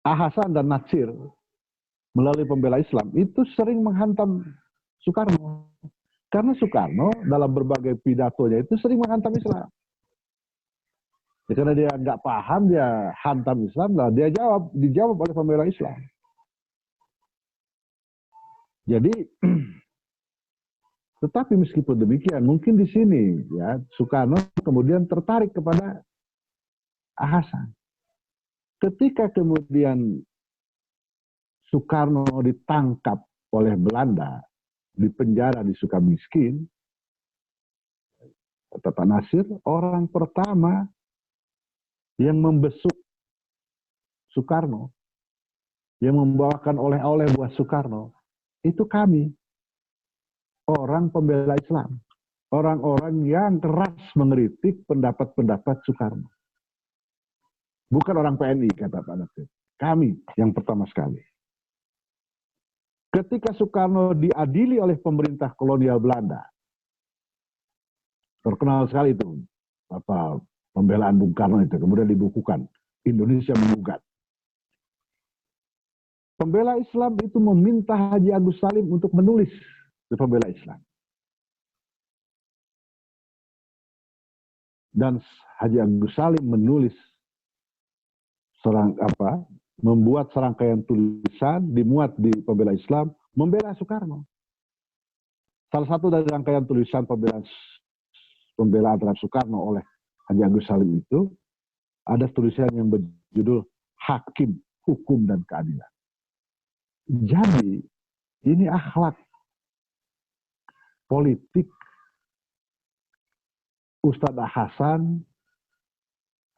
Hasan dan Natsir melalui pembela Islam itu sering menghantam Soekarno. Karena Soekarno dalam berbagai pidatonya itu sering menghantam Islam. Ya, karena dia nggak paham, dia hantam Islam, lah dia dijawab oleh pembela Islam. Jadi, tetapi meskipun demikian, mungkin di sini ya Soekarno kemudian tertarik kepada Hasan. Ketika kemudian Soekarno ditangkap oleh Belanda, dipenjara di Sukamiskin, kata Pak Nasir, orang pertama yang membesuk Soekarno, yang membawakan oleh-oleh buat Soekarno, itu kami, orang pembela Islam, orang-orang yang keras mengkritik pendapat-pendapat Soekarno. Bukan orang PNI, kata Pak Nasir. Kami yang pertama sekali. Ketika Soekarno diadili oleh pemerintah kolonial Belanda, terkenal sekali itu pembelaan Bung Karno itu, kemudian dibukukan Indonesia Menggugat. Pembela Islam itu meminta Haji Agus Salim untuk menulis di pembela Islam. Dan Haji Agus Salim menulis membuat serangkaian tulisan dimuat di pembela Islam membela Soekarno. Salah satu dari rangkaian tulisan pembelaan terhadap Soekarno oleh Haji Agus Salim itu ada tulisan yang berjudul Hakim, Hukum dan Keadilan. Jadi ini akhlak politik Ustadz Hasan,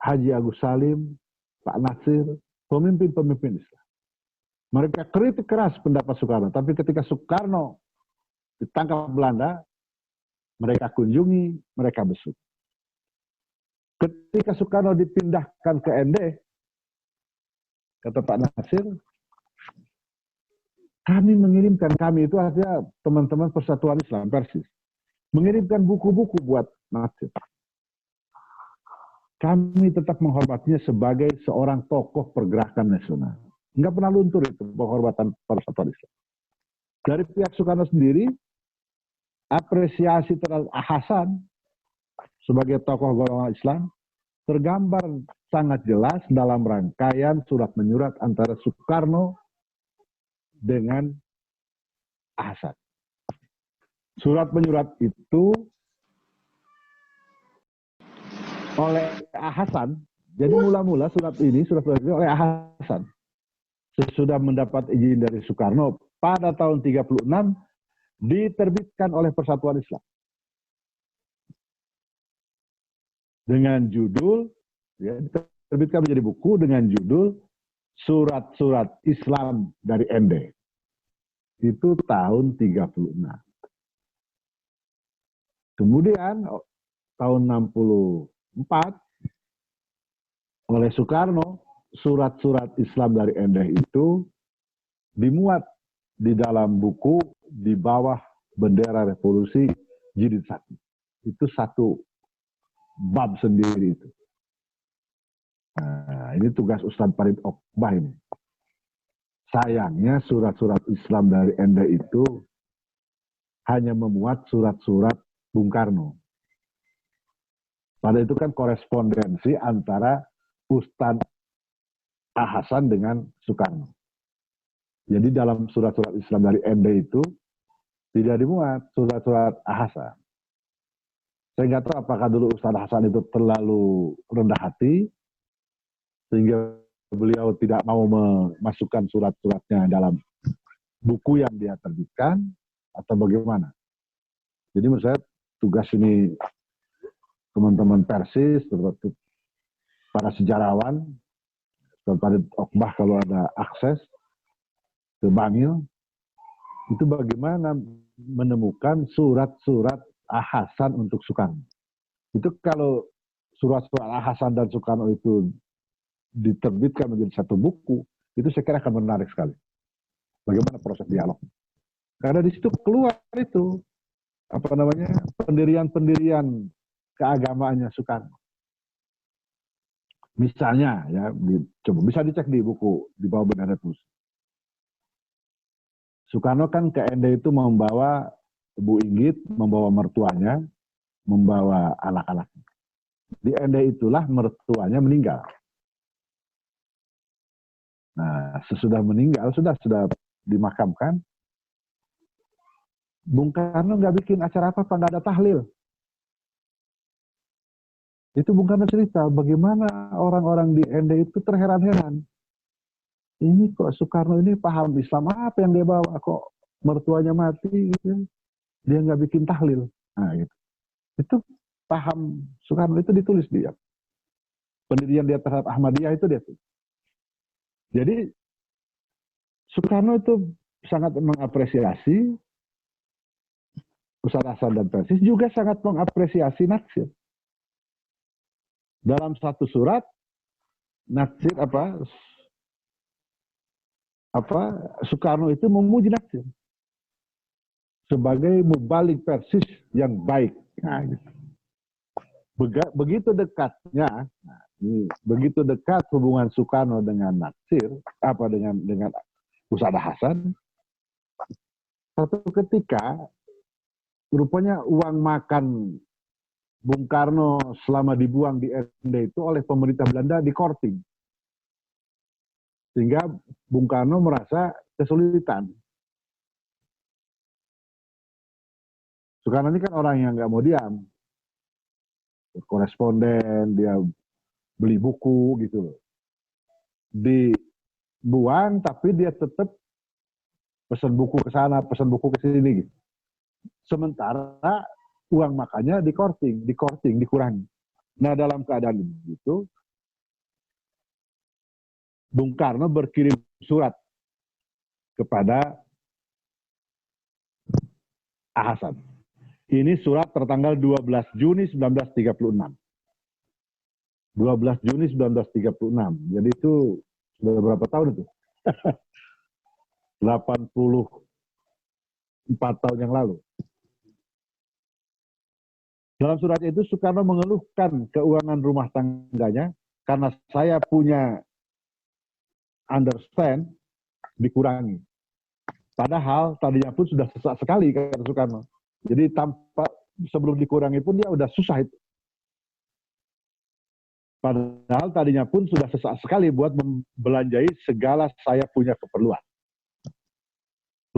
Haji Agus Salim, Pak Nasir, pemimpin-pemimpin Islam. Mereka kritik keras pendapat Soekarno, tapi ketika Soekarno ditangkap Belanda, mereka kunjungi, mereka besuk. Ketika Soekarno dipindahkan ke ND, kata Pak Nasir, kami itu artinya teman-teman Persatuan Islam, Persis, mengirimkan buku-buku buat Nasir. Kami tetap menghormatinya sebagai seorang tokoh pergerakan nasional. Nggak pernah luntur itu penghormatan Persatuan Islam. Dari pihak Soekarno sendiri, apresiasi terhadap Hasan sebagai tokoh golongan Islam tergambar sangat jelas dalam rangkaian surat menyurat antara Soekarno dengan Hasan. Surat menyurat itu oleh Hasan, jadi mula-mula surat ini oleh Hasan. Sesudah mendapat izin dari Soekarno pada tahun 36 diterbitkan oleh Persatuan Islam. Dengan judul, ya, diterbitkan menjadi buku dengan judul Surat-surat Islam dari ND. Itu tahun 36. Kemudian tahun 64 oleh Soekarno, surat-surat Islam dari ND itu dimuat di dalam buku di bawah bendera revolusi jilid 1. Itu satu bab sendiri itu. Nah, ini tugas Ustadz Farid Okbah ini. Sayangnya surat-surat Islam dari ND itu hanya memuat surat-surat Bung Karno. Pada itu kan korespondensi antara Ustadz Hasan dengan Soekarno. Jadi dalam surat-surat Islam dari ND itu tidak dimuat surat-surat Hasan. Saya nggak tahu apakah dulu Ustadz Hasan itu terlalu rendah hati sehingga beliau tidak mau memasukkan surat-suratnya dalam buku yang dia terbitkan atau bagaimana. Jadi menurut saya tugas ini teman-teman Persis, para sejarawan, pada Okbah kalau ada akses ke Bangil, itu bagaimana menemukan surat-surat Hasan untuk Soekarno. Itu kalau surat-surat Hasan dan Soekarno itu diterbitkan menjadi satu buku, itu saya kira akan menarik sekali. Bagaimana proses dialog. Karena di situ keluar itu, pendirian-pendirian keagamaannya Soekarno. Misalnya, ya, coba bisa dicek di buku di bawah bendera revolusi. Soekarno kan ke ND itu membawa Bu Inggit membawa mertuanya, membawa anak-anaknya. Di Ende itulah mertuanya meninggal. Nah, sesudah meninggal, sudah dimakamkan, Bung Karno nggak bikin acara apa-apa, nggak ada tahlil. Itu Bung Karno cerita, bagaimana orang-orang di Ende itu terheran-heran. Ini kok Soekarno ini paham Islam apa yang dia bawa, kok mertuanya mati, gitu. Dia nggak bikin tahlil. Nah, gitu. Itu paham Soekarno itu ditulis dia. Pendirian dia terhadap Ahmadiyah itu dia tulis. Jadi Soekarno itu sangat mengapresiasi Ustadz Hasan dan Persis, juga sangat mengapresiasi Natsir. Dalam satu surat, Natsir Soekarno itu memuji Natsir sebagai mubalik Persis yang baik. Nah, gitu. Begitu dekatnya, begitu dekat hubungan Soekarno dengan Natsir, dengan Ustadz Hasan. Satu ketika, rupanya uang makan Bung Karno selama dibuang di Ende itu oleh pemerintah Belanda dikorting. Sehingga Bung Karno merasa kesulitan. Soekarno ini kan orang yang nggak mau diam. Koresponden, dia beli buku gitu loh. Dibuang tapi dia tetap pesan buku ke sana, pesan buku ke sini gitu. Sementara uang makannya dikurangi. Nah, dalam keadaan itu, Bung Karno berkirim surat kepada Hasan. Ini surat tertanggal 12 Juni 1936. 12 Juni 1936. Jadi itu sudah berapa tahun itu? 84 tahun yang lalu. Dalam surat itu Soekarno mengeluhkan keuangan rumah tangganya karena saya punya understand dikurangi. Padahal tadinya pun sudah sesak sekali kata Soekarno. Jadi sebelum dikurangi pun dia udah susah itu. Padahal tadinya pun sudah sesak sekali buat membelanjai segala saya punya keperluan.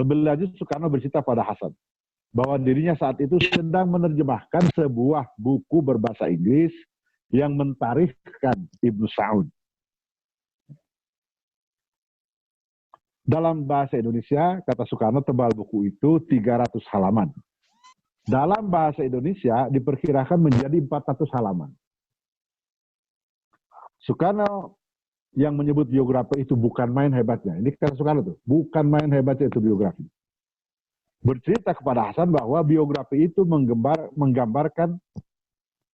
Lebih lanjut Soekarno bercerita pada Hasan bahwa dirinya saat itu sedang menerjemahkan sebuah buku berbahasa Inggris yang mentarikhkan Ibnu Saud. Dalam bahasa Indonesia, kata Soekarno, tebal buku itu 300 halaman. Dalam bahasa Indonesia diperkirakan menjadi 400 halaman. Soekarno yang menyebut biografi itu bukan main hebatnya. Ini kata Soekarno tuh, bukan main hebatnya itu biografi. Bercerita kepada Hasan bahwa biografi itu menggambarkan,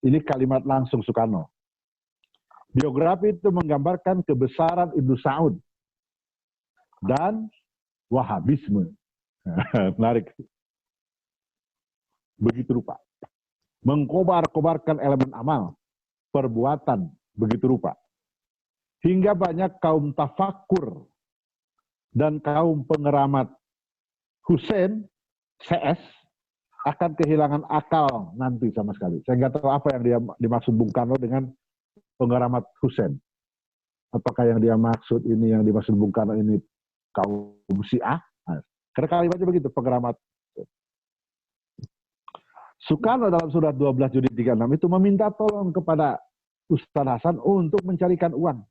ini kalimat langsung Soekarno. Biografi itu menggambarkan kebesaran Ibnu Saud dan Wahabisme. Menarik. Begitu rupa. Mengkobar-kobarkan elemen amal, perbuatan, begitu rupa. Hingga banyak kaum tafakur dan kaum pengeramat Hussein, CS, akan kehilangan akal nanti sama sekali. Saya nggak tahu apa yang dia dimaksud Bung Karno dengan pengeramat Hussein. Apakah yang dia maksud ini, yang dimaksud Bung Karno ini kaum Syiah? Nah, karena kalimatnya begitu, pengeramat. Soekarno dalam surat 12 Juni 36 itu meminta tolong kepada Ustadz Hasan untuk mencarikan uang.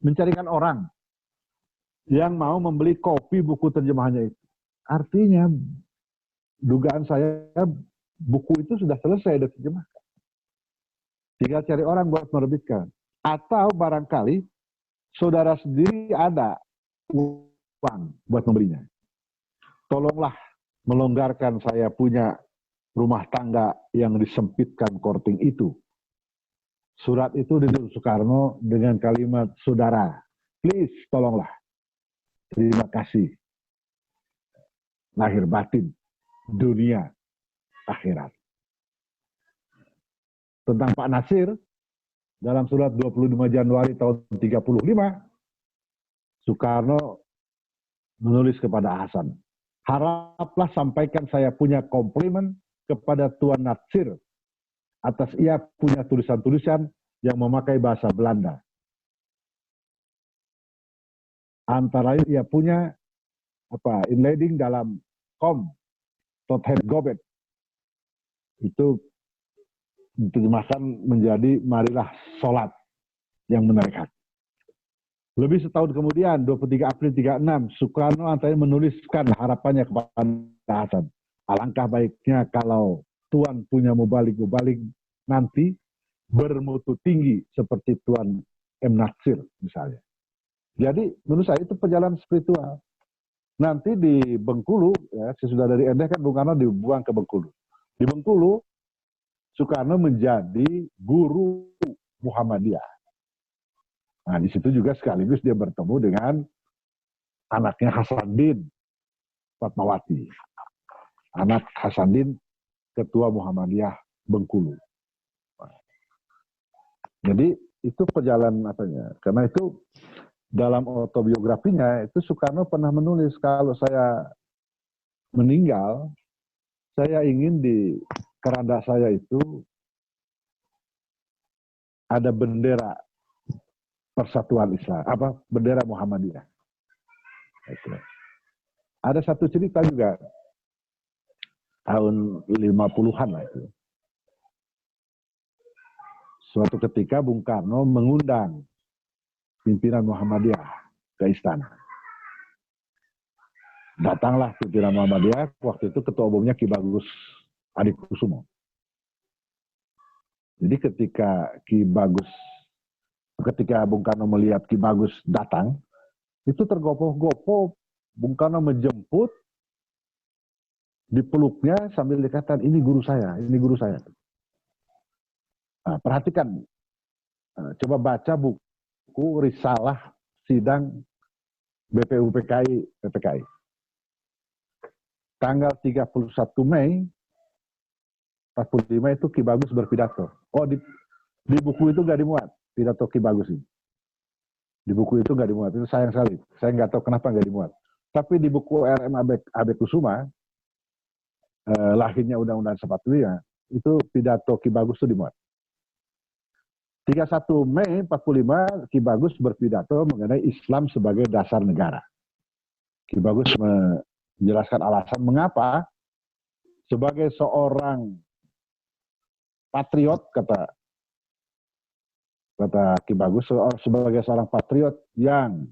Mencarikan orang yang mau membeli kopi buku terjemahannya itu. Artinya, dugaan saya buku itu sudah selesai diterjemahkan. Tinggal cari orang buat menerbitkan. Atau barangkali saudara sendiri ada uang buat membelinya. Tolonglah melonggarkan saya punya rumah tangga yang disempitkan korting itu. Surat itu ditulis Soekarno dengan kalimat, saudara, please tolonglah. Terima kasih. Lahir batin, dunia, akhirat. Tentang Pak Nasir, dalam surat 25 Januari tahun 35, Soekarno menulis kepada Hasan Haraplah sampaikan saya punya komplimen kepada Tuan Natsir atas ia punya tulisan-tulisan yang memakai bahasa Belanda. Antara lain ia punya inlading dalam kom tot het gobet, itu diterjemahkan menjadi marilah sholat yang menarik hati. Lebih setahun kemudian, 23 April 36, Soekarno antara menuliskan harapannya kepada Hasan. Alangkah baiknya kalau Tuan punya mubalik nanti bermutu tinggi seperti Tuan M. Natsir misalnya. Jadi menurut saya itu perjalanan spiritual. Nanti di Bengkulu, ya, sesudah dari Endeh kan Bung Karno dibuang ke Bengkulu. Di Bengkulu, Soekarno menjadi guru Muhammadiyah. Nah, di situ juga sekaligus dia bertemu dengan anaknya Hasanuddin Fatmawati. Anak Hasanuddin, ketua Muhammadiyah Bengkulu. Jadi itu perjalanan apanya. Karena itu dalam autobiografinya itu Soekarno pernah menulis, kalau saya meninggal, saya ingin di keranda saya itu ada bendera Persatuan Islam, bendera Muhammadiyah. Ada satu cerita juga tahun 50-an lah itu. Suatu ketika Bung Karno mengundang pimpinan Muhammadiyah ke istana. Datanglah pimpinan Muhammadiyah, waktu itu ketua umumnya Ki Bagus Adikusumo. Jadi ketika Bung Karno melihat Ki Bagus datang, itu tergopoh-gopoh. Bung Karno menjemput, dipeluknya sambil dikatakan, ini guru saya, ini guru saya. Nah, perhatikan, coba baca buku Risalah Sidang PPKI. Tanggal 31 Mei 45 itu Ki Bagus berpidato. Oh, di buku itu nggak dimuat pidato Ki Bagus ini. Di buku itu nggak dimuat. Itu sayang sekali. Saya nggak tahu kenapa nggak dimuat. Tapi di buku RM Abekusuma, lahirnya Undang-Undang 45, itu pidato Ki Bagus itu dimuat. 31 Mei 45, Ki Bagus berpidato mengenai Islam sebagai dasar negara. Ki Bagus menjelaskan alasan mengapa sebagai seorang patriot, kata Ki Bagus, sebagai seorang patriot yang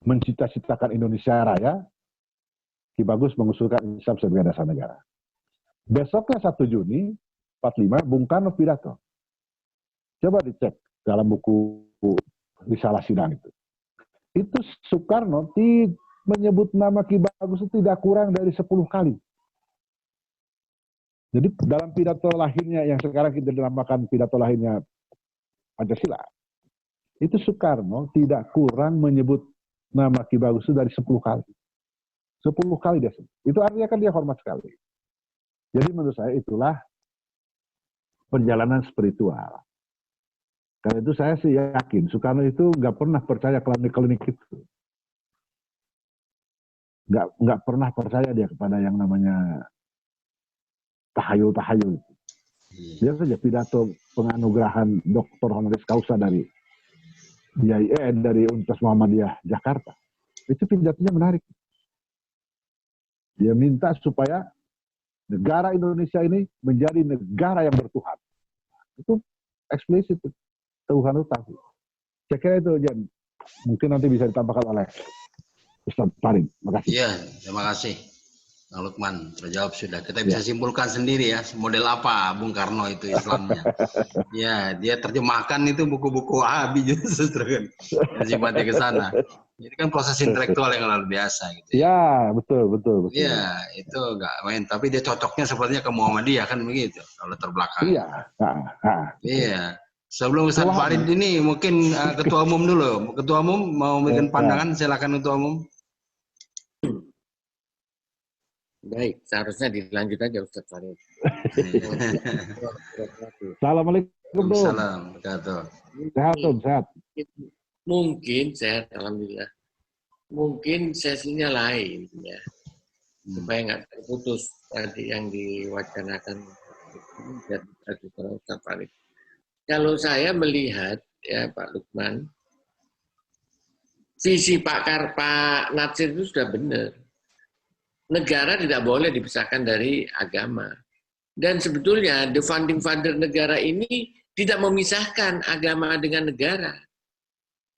mencita-citakan Indonesia Raya, Ki Bagus mengusulkan Islam sebagai dasar negara. Besoknya 1 Juni 45, Bung Karno pidato. Coba dicek dalam buku Risalah Sidang itu. Itu Soekarno menyebut nama Ki Bagus itu tidak kurang dari 10 kali. Jadi dalam pidato lahirnya yang sekarang kita dinamakan pidato lahirnya Pancasila, itu Soekarno tidak kurang menyebut nama Ki Bagus itu dari 10 kali. 10 kali dia sebut. Itu artinya kan dia hormat sekali. Jadi menurut saya itulah perjalanan spiritual. Karena itu saya sih yakin Soekarno itu nggak pernah percaya klinik-klinik itu. Nggak pernah percaya dia kepada yang namanya tahayul-tahayul. Dia saja pidato penganugerahan Dr. Honoris Causa dari IAIN, dari Universitas Muhammadiyah Jakarta. Itu pidatonya menarik. Dia minta supaya negara Indonesia ini menjadi negara yang bertuhan. Itu eksplisit. Tuhan itu tahu. Saya kira itu, Jan. Mungkin nanti bisa ditambahkan oleh Ustaz Farid. Terima kasih. Iya, terima kasih. Kang Lukman terjawab sudah. Kita bisa simpulkan sendiri ya, model apa Bung Karno itu Islamnya. Ya, dia terjemahkan itu buku-buku Wahabi justru kan. Sifatnya ke sana. Jadi kan proses intelektual yang luar biasa gitu. Ya, betul. Iya, itu enggak main. Tapi dia cocoknya sepertinya ke Muhammadiyah kan begitu. Kalau terbelakang. Iya. Iya. Sebelum Ustaz Farid ini mungkin Ketua Umum dulu. Ketua Umum mau memberikan pandangan, silakan Ketua Umum. Baik, seharusnya dilanjut aja Ustaz Farid. Assalamualaikum. Waalaikumsalam. Sehat. Mungkin sehat, alhamdulillah. Mungkin sesinya lain ya. supaya nggak terputus tadi yang diwacanakan. Kalau saya melihat ya Pak Lukman, visi Pak Natsir itu sudah benar. Negara tidak boleh dipisahkan dari agama. Dan sebetulnya the founding father negara ini tidak memisahkan agama dengan negara.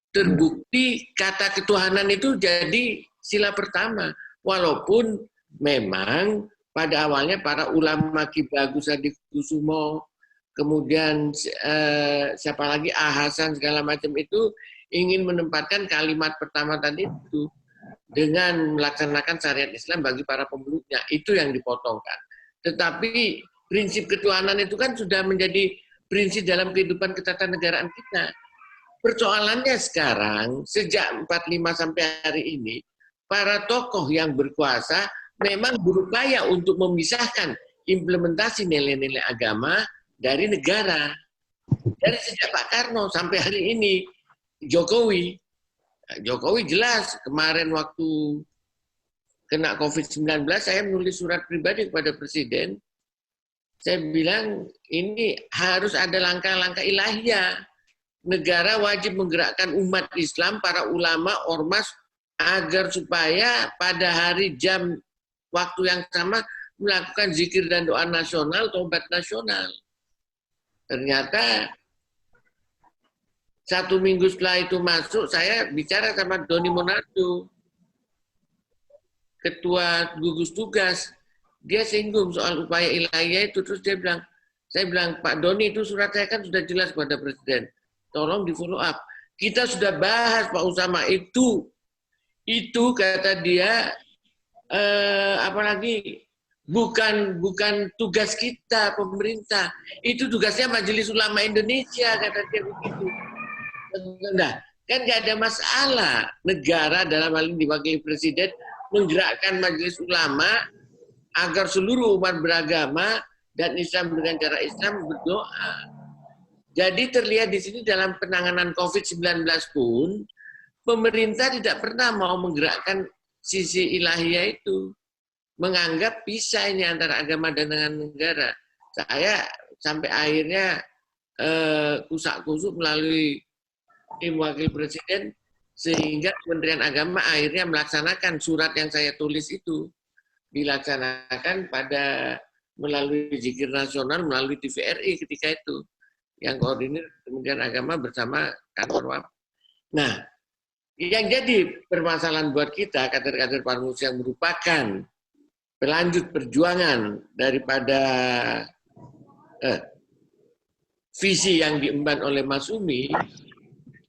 Terbukti kata ketuhanan itu jadi sila pertama. Walaupun memang pada awalnya para ulama Ki Bagus Adikusumo, kemudian siapa lagi Ahasan segala macam itu ingin menempatkan kalimat pertama tadi itu dengan melaksanakan syariat Islam bagi para pemeluknya, itu yang dipotongkan. Tetapi prinsip ketuhanan itu kan sudah menjadi prinsip dalam kehidupan ketatanegaraan kita. Persoalannya sekarang, sejak 45 sampai hari ini, para tokoh yang berkuasa memang berupaya untuk memisahkan implementasi nilai-nilai agama dari negara. Dari sejak Pak Karno sampai hari ini, Jokowi jelas kemarin waktu kena COVID-19, saya menulis surat pribadi kepada Presiden. Saya bilang ini harus ada langkah-langkah ilahiyah. Negara wajib menggerakkan umat Islam, para ulama, ormas, agar supaya pada hari jam waktu yang sama melakukan zikir dan doa nasional, taubat nasional. Ternyata 1 minggu setelah itu masuk, saya bicara sama Doni Monardo, Ketua Gugus Tugas. Dia singgung soal upaya ilahiyah itu, terus dia bilang, saya bilang, Pak Doni itu surat saya kan sudah jelas kepada Presiden. Tolong di follow up. Kita sudah bahas Pak Usama itu kata dia, apalagi bukan tugas kita pemerintah, itu tugasnya Majelis Ulama Indonesia, kata dia begitu. Nah, kan nggak ada masalah negara dalam hal ini diwakili Presiden menggerakkan Majelis Ulama agar seluruh umat beragama dan Islam dengan cara Islam berdoa. Jadi terlihat di sini dalam penanganan COVID-19 pun pemerintah tidak pernah mau menggerakkan sisi ilahiyah itu, menganggap pisah ini antara agama dan dengan negara. Saya sampai akhirnya kusak-kusuk melalui tim wakil presiden sehingga Kementerian Agama akhirnya melaksanakan surat yang saya tulis itu, dilaksanakan pada melalui zikir nasional, melalui TVRI ketika itu, yang koordinir Kementerian Agama bersama kantor WAP. Nah, yang jadi permasalahan buat kita, kader-kader Parmus yang merupakan pelanjut perjuangan daripada visi yang diemban oleh Mas Umi,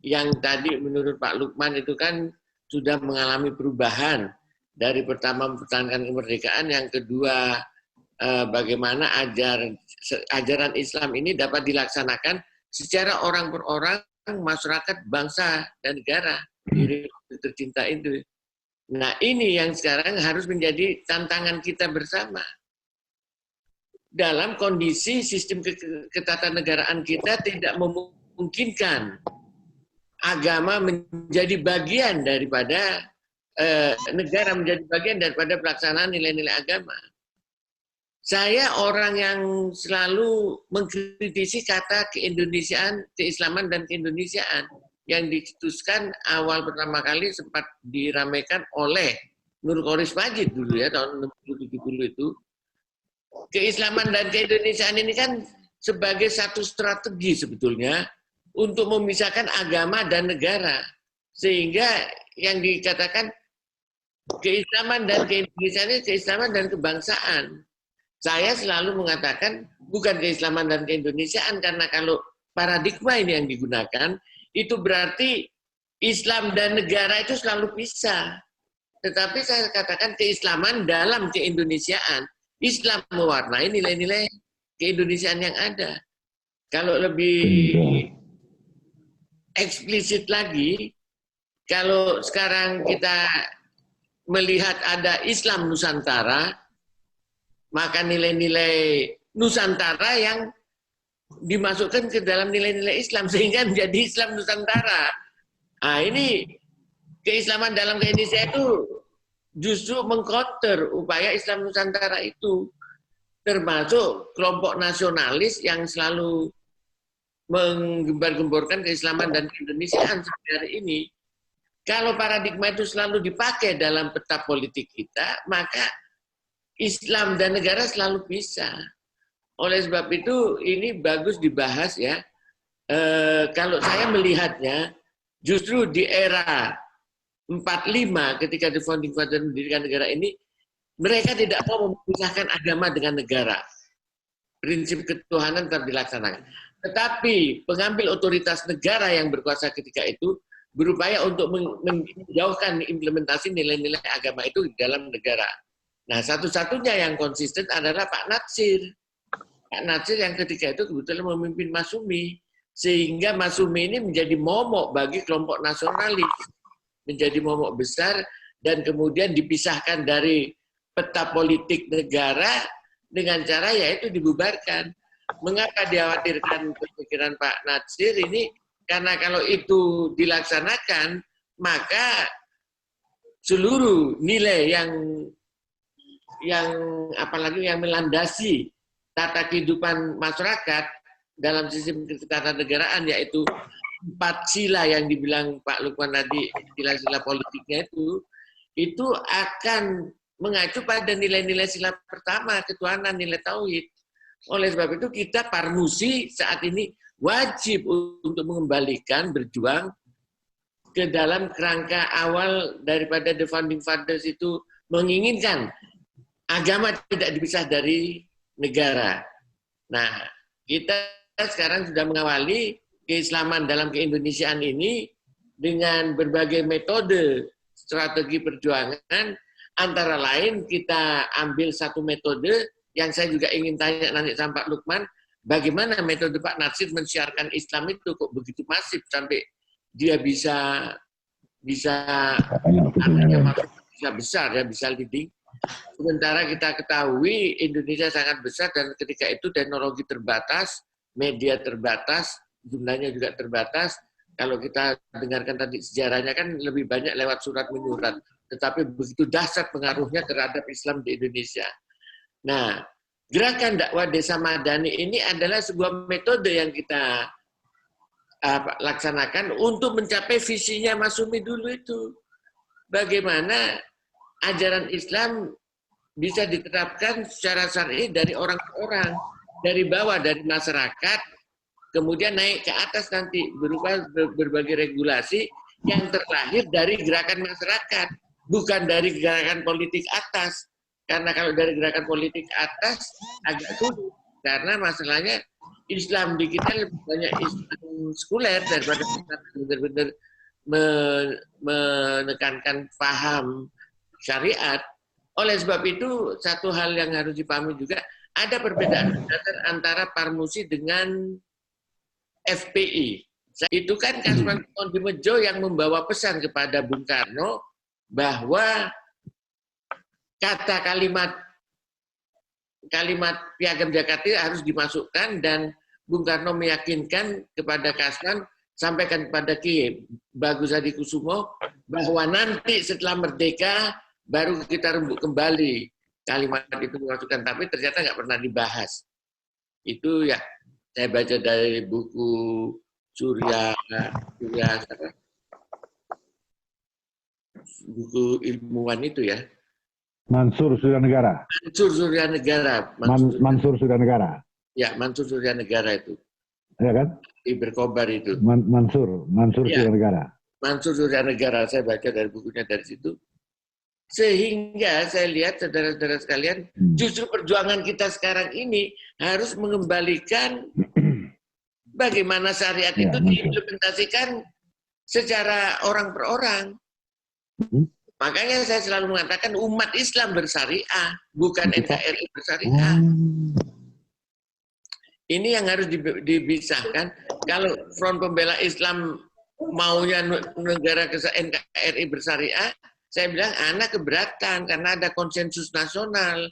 yang tadi menurut Pak Lukman itu kan sudah mengalami perubahan. Dari pertama mempertahankan kemerdekaan, yang kedua bagaimana ajaran Islam ini dapat dilaksanakan secara orang per orang, masyarakat, bangsa, dan negara diri tercinta itu. Nah, ini yang sekarang harus menjadi tantangan kita bersama. Dalam kondisi sistem ketatanegaraan kita tidak memungkinkan agama menjadi bagian daripada negara, menjadi bagian daripada pelaksanaan nilai-nilai agama. Saya orang yang selalu mengkritisi kata keindonesiaan, keislaman dan keindonesiaan yang dicetuskan awal pertama kali sempat diramaikan oleh Nur Khoris Majid dulu ya, tahun 60-70 itu. Keislaman dan keindonesiaan ini kan sebagai satu strategi sebetulnya untuk memisahkan agama dan negara. Sehingga yang dikatakan keislaman dan keindonesiaan ini keislaman dan kebangsaan. Saya selalu mengatakan bukan keislaman dan keindonesiaan, karena kalau paradigma ini yang digunakan, itu berarti Islam dan negara itu selalu pisah. Tetapi saya katakan keislaman dalam keindonesiaan. Islam mewarnai nilai-nilai keindonesiaan yang ada. Kalau lebih eksplisit lagi, kalau sekarang kita melihat ada Islam Nusantara, maka nilai-nilai Nusantara yang dimasukkan ke dalam nilai-nilai Islam sehingga menjadi Islam Nusantara. Nah, ini keislaman dalam Indonesia itu justru mengcounter upaya Islam Nusantara itu, termasuk kelompok nasionalis yang selalu menggembar-gemborkan keislaman dan keindonesiaan sampai hari ini. Kalau paradigma itu selalu dipakai dalam peta politik kita, maka Islam dan negara selalu bisa. Oleh sebab itu ini bagus dibahas ya. Kalau saya melihatnya justru di era 45 ketika the founding father mendirikan negara ini, mereka tidak mau memisahkan agama dengan negara. Prinsip ketuhanan tetap dilaksanakan. Tetapi pengambil otoritas negara yang berkuasa ketika itu berupaya untuk menjauhkan implementasi nilai-nilai agama itu di dalam negara. Nah, satu-satunya yang konsisten adalah Pak Natsir. Pak Natsir yang ketika itu kebetulan memimpin Masyumi. Sehingga Masyumi ini menjadi momok bagi kelompok nasionalis. Menjadi momok besar dan kemudian dipisahkan dari peta politik negara dengan cara yaitu dibubarkan. Mengapa dikhawatirkan pemikiran Pak Natsir ini? Karena kalau itu dilaksanakan, maka seluruh nilai yang apalagi yang melandasi tata kehidupan masyarakat dalam sistem ketatanegaraan, yaitu 4 sila yang dibilang Pak Lukman tadi, sila-sila politiknya itu akan mengacu pada nilai-nilai sila pertama, ketuhanan, nilai tauhid. Oleh sebab itu kita Parmusi saat ini wajib untuk mengembalikan, berjuang ke dalam kerangka awal daripada the founding fathers itu menginginkan agama tidak dipisah dari negara. Nah, kita sekarang sudah mengawali keislaman dalam keindonesiaan ini dengan berbagai metode strategi perjuangan, antara lain kita ambil satu metode yang saya juga ingin tanya nanti sama Pak Lukman, bagaimana metode Pak Natsir mensiarkan Islam itu kok begitu masif sampai dia bisa besar ya, bisa leading. Sementara kita ketahui Indonesia sangat besar dan ketika itu teknologi terbatas, media terbatas, jumlahnya juga terbatas. Kalau kita dengarkan tadi sejarahnya kan lebih banyak lewat surat menyurat, tetapi begitu dahsyat pengaruhnya terhadap Islam di Indonesia. Nah, gerakan dakwah desa madani ini adalah sebuah metode yang kita laksanakan untuk mencapai visinya Masyumi dulu itu. Bagaimana ajaran Islam bisa diterapkan secara syar'i dari orang ke orang, dari bawah, dari masyarakat, kemudian naik ke atas nanti berupa berbagai regulasi yang terlahir dari gerakan masyarakat, bukan dari gerakan politik atas. Karena kalau dari gerakan politik atas agak sulit, karena masalahnya Islam di kita lebih banyak Islam sekuler daripada benar-benar menekankan paham syariat. Oleh sebab itu, satu hal yang harus dipahami juga, ada perbedaan antara Parmusi dengan FPI. Itu kan Kasman Dimejo yang membawa pesan kepada Bung Karno bahwa kata kalimat Piagam Jakarta harus dimasukkan dan Bung Karno meyakinkan kepada Kasman, sampaikan kepada Ki Bagus Hadikusumo bahwa nanti setelah merdeka baru kita rembuk kembali kalimat itu dimasukkan, tapi ternyata nggak pernah dibahas. Itu ya saya baca dari buku buku ilmuwan itu ya. Mansur Suryanegara. Mansur Suryanegara. Mansur Suryanegara. Ya, Mansur Suryanegara itu. Ya kan? Di Berkobar itu. Mansur ya. Suryanegara. Mansur Suryanegara, saya baca dari bukunya dari situ. Sehingga saya lihat saudara-saudara sekalian, justru perjuangan kita sekarang ini harus mengembalikan bagaimana syariat itu diimplementasikan secara orang per orang. Makanya saya selalu mengatakan umat Islam bersyariah, bukan NKRI bersyariah. Ini yang harus dipisahkan. Kalau Front Pembela Islam maunya negara NKRI bersyariah, saya bilang anak keberatan karena ada konsensus nasional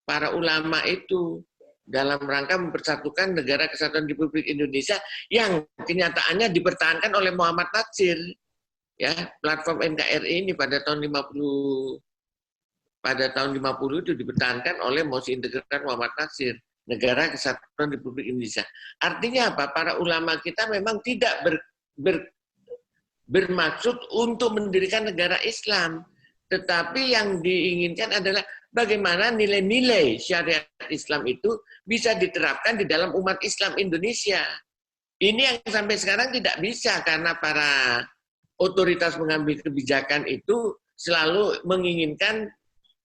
para ulama itu dalam rangka mempersatukan negara kesatuan Republik Indonesia yang kenyataannya dipertahankan oleh Muhammad Natsir. Ya, platform NKRI ini pada tahun 50 pada tahun 50 itu dipertahankan oleh Mosi Integral Muhammad Nasir, Negara Kesatuan Republik Indonesia. Artinya apa? Para ulama kita memang tidak bermaksud untuk mendirikan negara Islam, tetapi yang diinginkan adalah bagaimana nilai-nilai syariat Islam itu bisa diterapkan di dalam umat Islam Indonesia. Ini yang sampai sekarang tidak bisa karena para otoritas mengambil kebijakan itu selalu menginginkan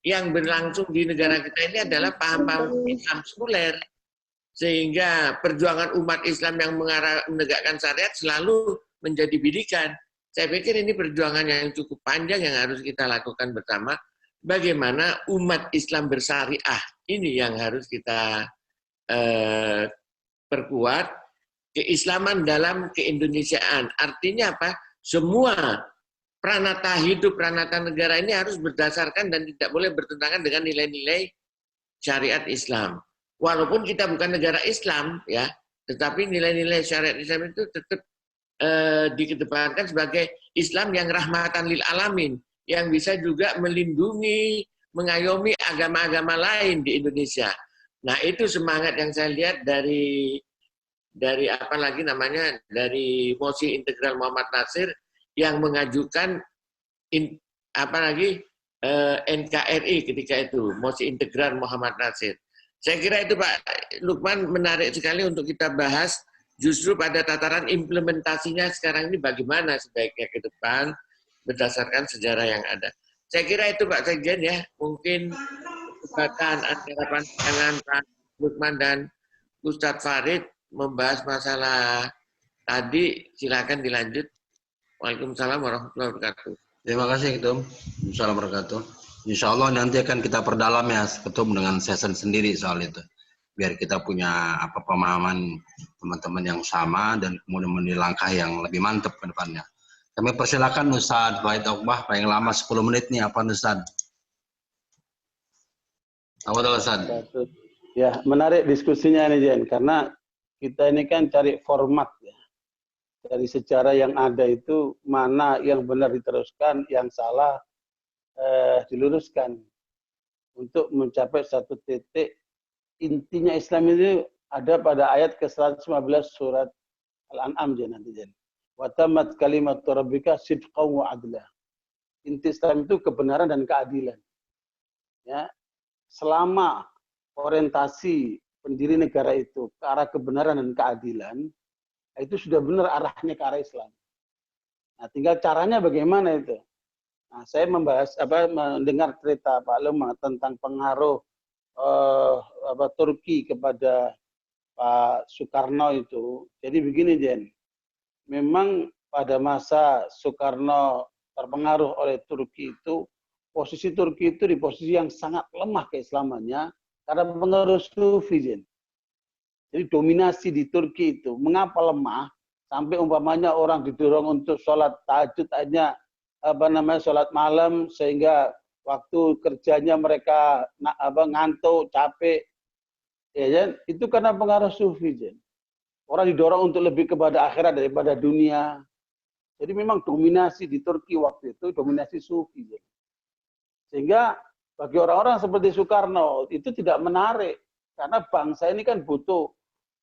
yang berlangsung di negara kita ini adalah paham-paham Islam sekuler. Sehingga perjuangan umat Islam yang menegakkan syariat selalu menjadi bidikan. Saya pikir ini perjuangan yang cukup panjang yang harus kita lakukan bersama. Bagaimana umat Islam bersyariah ini yang harus kita perkuat. Keislaman dalam keindonesiaan. Artinya apa? Semua pranata hidup, pranata negara ini harus berdasarkan dan tidak boleh bertentangan dengan nilai-nilai syariat Islam. Walaupun kita bukan negara Islam, ya, tetapi nilai-nilai syariat Islam itu tetap dikedepankan sebagai Islam yang rahmatan lil alamin, yang bisa juga melindungi, mengayomi agama-agama lain di Indonesia. Nah, itu semangat yang saya lihat dari apa lagi namanya, dari Mosi Integral Muhammad Nasir yang mengajukan NKRI ketika itu, Mosi Integral Muhammad Nasir. Saya kira itu Pak Lukman menarik sekali untuk kita bahas justru pada tataran implementasinya sekarang ini bagaimana sebaiknya ke depan berdasarkan sejarah yang ada. Saya kira itu Pak Sekjen ya, mungkin kesempatan antara pandangan Pak Lukman dan Ustadz Farid membahas masalah tadi, silakan dilanjut. Waalaikumsalam warahmatullahi wabarakatuh. Terima kasih Ketum. Assalamualaikum warahmatullahi wabarakatuh. Insya Allah nanti akan kita perdalam ya Ketum dengan session sendiri soal itu. Biar kita punya pemahaman teman-teman yang sama dan kemudian menilai langkah yang lebih mantap ke depannya. Kami persilakan Ustadz Farid Okbah, paling lama 10 menit nih apa Ustadz? Apa Ustadz? Ya, menarik diskusinya ini Jen, karena kita ini kan cari format ya. Dari sejarah yang ada itu mana yang benar diteruskan, yang salah diluruskan untuk mencapai satu titik. Intinya Islam itu ada pada ayat ke-115 surat Al-An'am nanti. Wa tammat kalimatu rabbika sidqan wa adla. Inti Islam itu kebenaran dan keadilan. Ya. Selama orientasi pendiri negara itu ke arah kebenaran dan keadilan, itu sudah benar arahnya ke arah Islam. Nah, tinggal caranya bagaimana itu. Nah, saya mendengar cerita Pak Lemah tentang pengaruh Turki kepada Pak Soekarno itu. Jadi begini Jen, memang pada masa Soekarno terpengaruh oleh Turki itu, posisi Turki itu di posisi yang sangat lemah keislamannya karena pengaruh Sufi Jen. Jadi dominasi di Turki itu, mengapa lemah? Sampai umpamanya orang didorong untuk sholat tahajud hanya sholat malam sehingga waktu kerjanya mereka ngantuk, capek, ya kan? Itu karena pengaruh Sufi, Jen. Orang didorong untuk lebih kepada akhirat daripada dunia. Jadi memang dominasi di Turki waktu itu dominasi Sufi, Jen. Sehingga bagi orang-orang seperti Soekarno itu tidak menarik karena bangsa ini kan butuh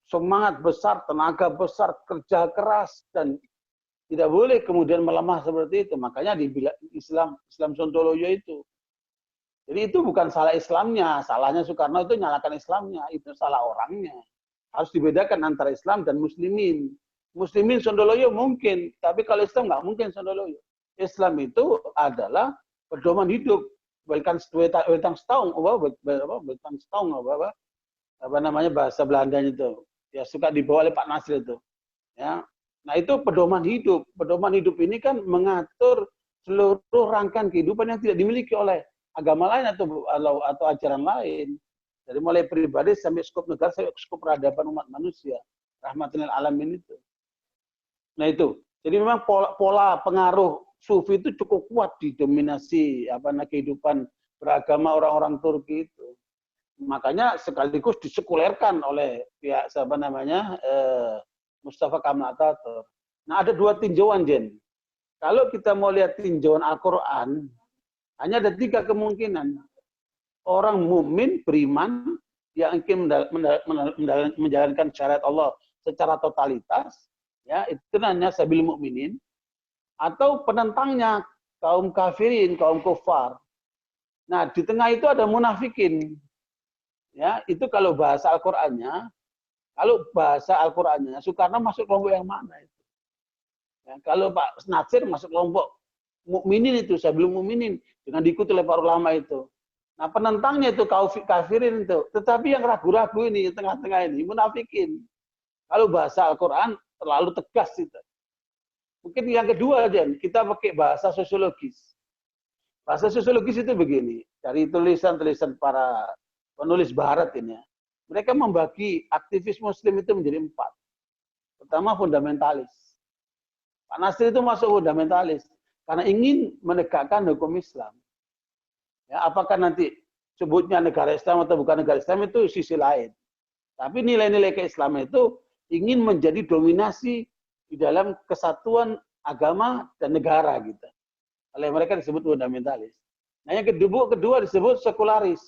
semangat besar, tenaga besar, kerja keras, dan tidak boleh kemudian melemah seperti itu. Makanya dibilang Islam Sontoloyo itu. Jadi itu bukan salah Islamnya, salahnya Soekarno itu nyalakan Islamnya, itu salah orangnya. Harus dibedakan antara Islam dan Muslimin. Muslimin Sontoloyo mungkin, tapi kalau Islam nggak mungkin Sontoloyo. Islam itu adalah pedoman hidup. Bahkan bahasa Belandanya itu. Ya suka dibawa oleh Pak Nasir itu. Ya. Nah itu pedoman hidup. Pedoman hidup ini kan mengatur seluruh rangkaian kehidupan yang tidak dimiliki oleh agama lain atau ajaran lain. Dari mulai pribadi sampai skop negara, sampai skop peradaban umat manusia. Rahmatul alamin itu. Nah itu. Jadi memang pola pengaruh Sufi itu cukup kuat didominasi kehidupan beragama orang-orang Turki itu. Makanya sekaligus disekulerkan oleh pihak Mustafa Kemal Atatürk. Nah ada dua tinjauan Jen. Kalau kita mau lihat tinjauan Al-Quran, hanya ada 3 kemungkinan. orang mukmin beriman yang ingin menjalankan syariat Allah secara totalitas, ya itu namanya sabil mukminin, atau penentangnya kaum kafirin, kaum kufar. Nah, di tengah itu ada munafikin. Ya, itu kalau bahasa Al-Qur'annya, Soekarno masuk kelompok yang mana itu? Ya, kalau Pak Natsir masuk kelompok mukminin itu, sabil mukminin dengan diikuti oleh para ulama itu. Nah, penentangnya itu kafirin itu. Tetapi yang ragu-ragu ini, tengah-tengah ini, munafikin. Kalau bahasa Al-Quran terlalu tegas itu. Mungkin yang kedua aja, kita pakai bahasa sosiologis. Bahasa sosiologis itu begini, dari tulisan-tulisan para penulis barat ini. Mereka membagi aktivis muslim itu menjadi 4. Pertama, fundamentalis. Pak Nasir itu masuk fundamentalis. Karena ingin menegakkan hukum Islam. Ya, apakah nanti sebutnya negara Islam atau bukan negara Islam itu sisi lain. Tapi nilai-nilai keislaman itu ingin menjadi dominasi di dalam kesatuan agama dan negara gitu. Oleh mereka disebut fundamentalis. Nah, yang kedua disebut sekularis.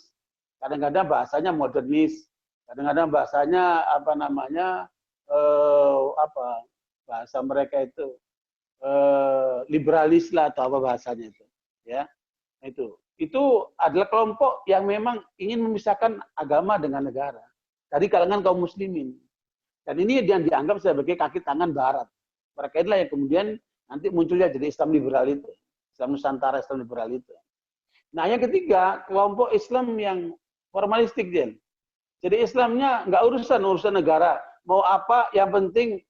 Kadang-kadang bahasanya modernis, kadang-kadang bahasanya bahasa mereka itu liberalis lah atau apa bahasanya itu, ya. Itu adalah kelompok yang memang ingin memisahkan agama dengan negara dari kalangan kaum muslimin. Dan ini yang dianggap sebagai kaki tangan barat. Mereka inilah yang kemudian nanti munculnya jadi Islam liberal itu. Islam Nusantara, Islam liberal itu. Nah, yang ketiga, kelompok Islam yang formalistik, Jen. Jadi Islamnya nggak urusan negara. Mau apa, yang penting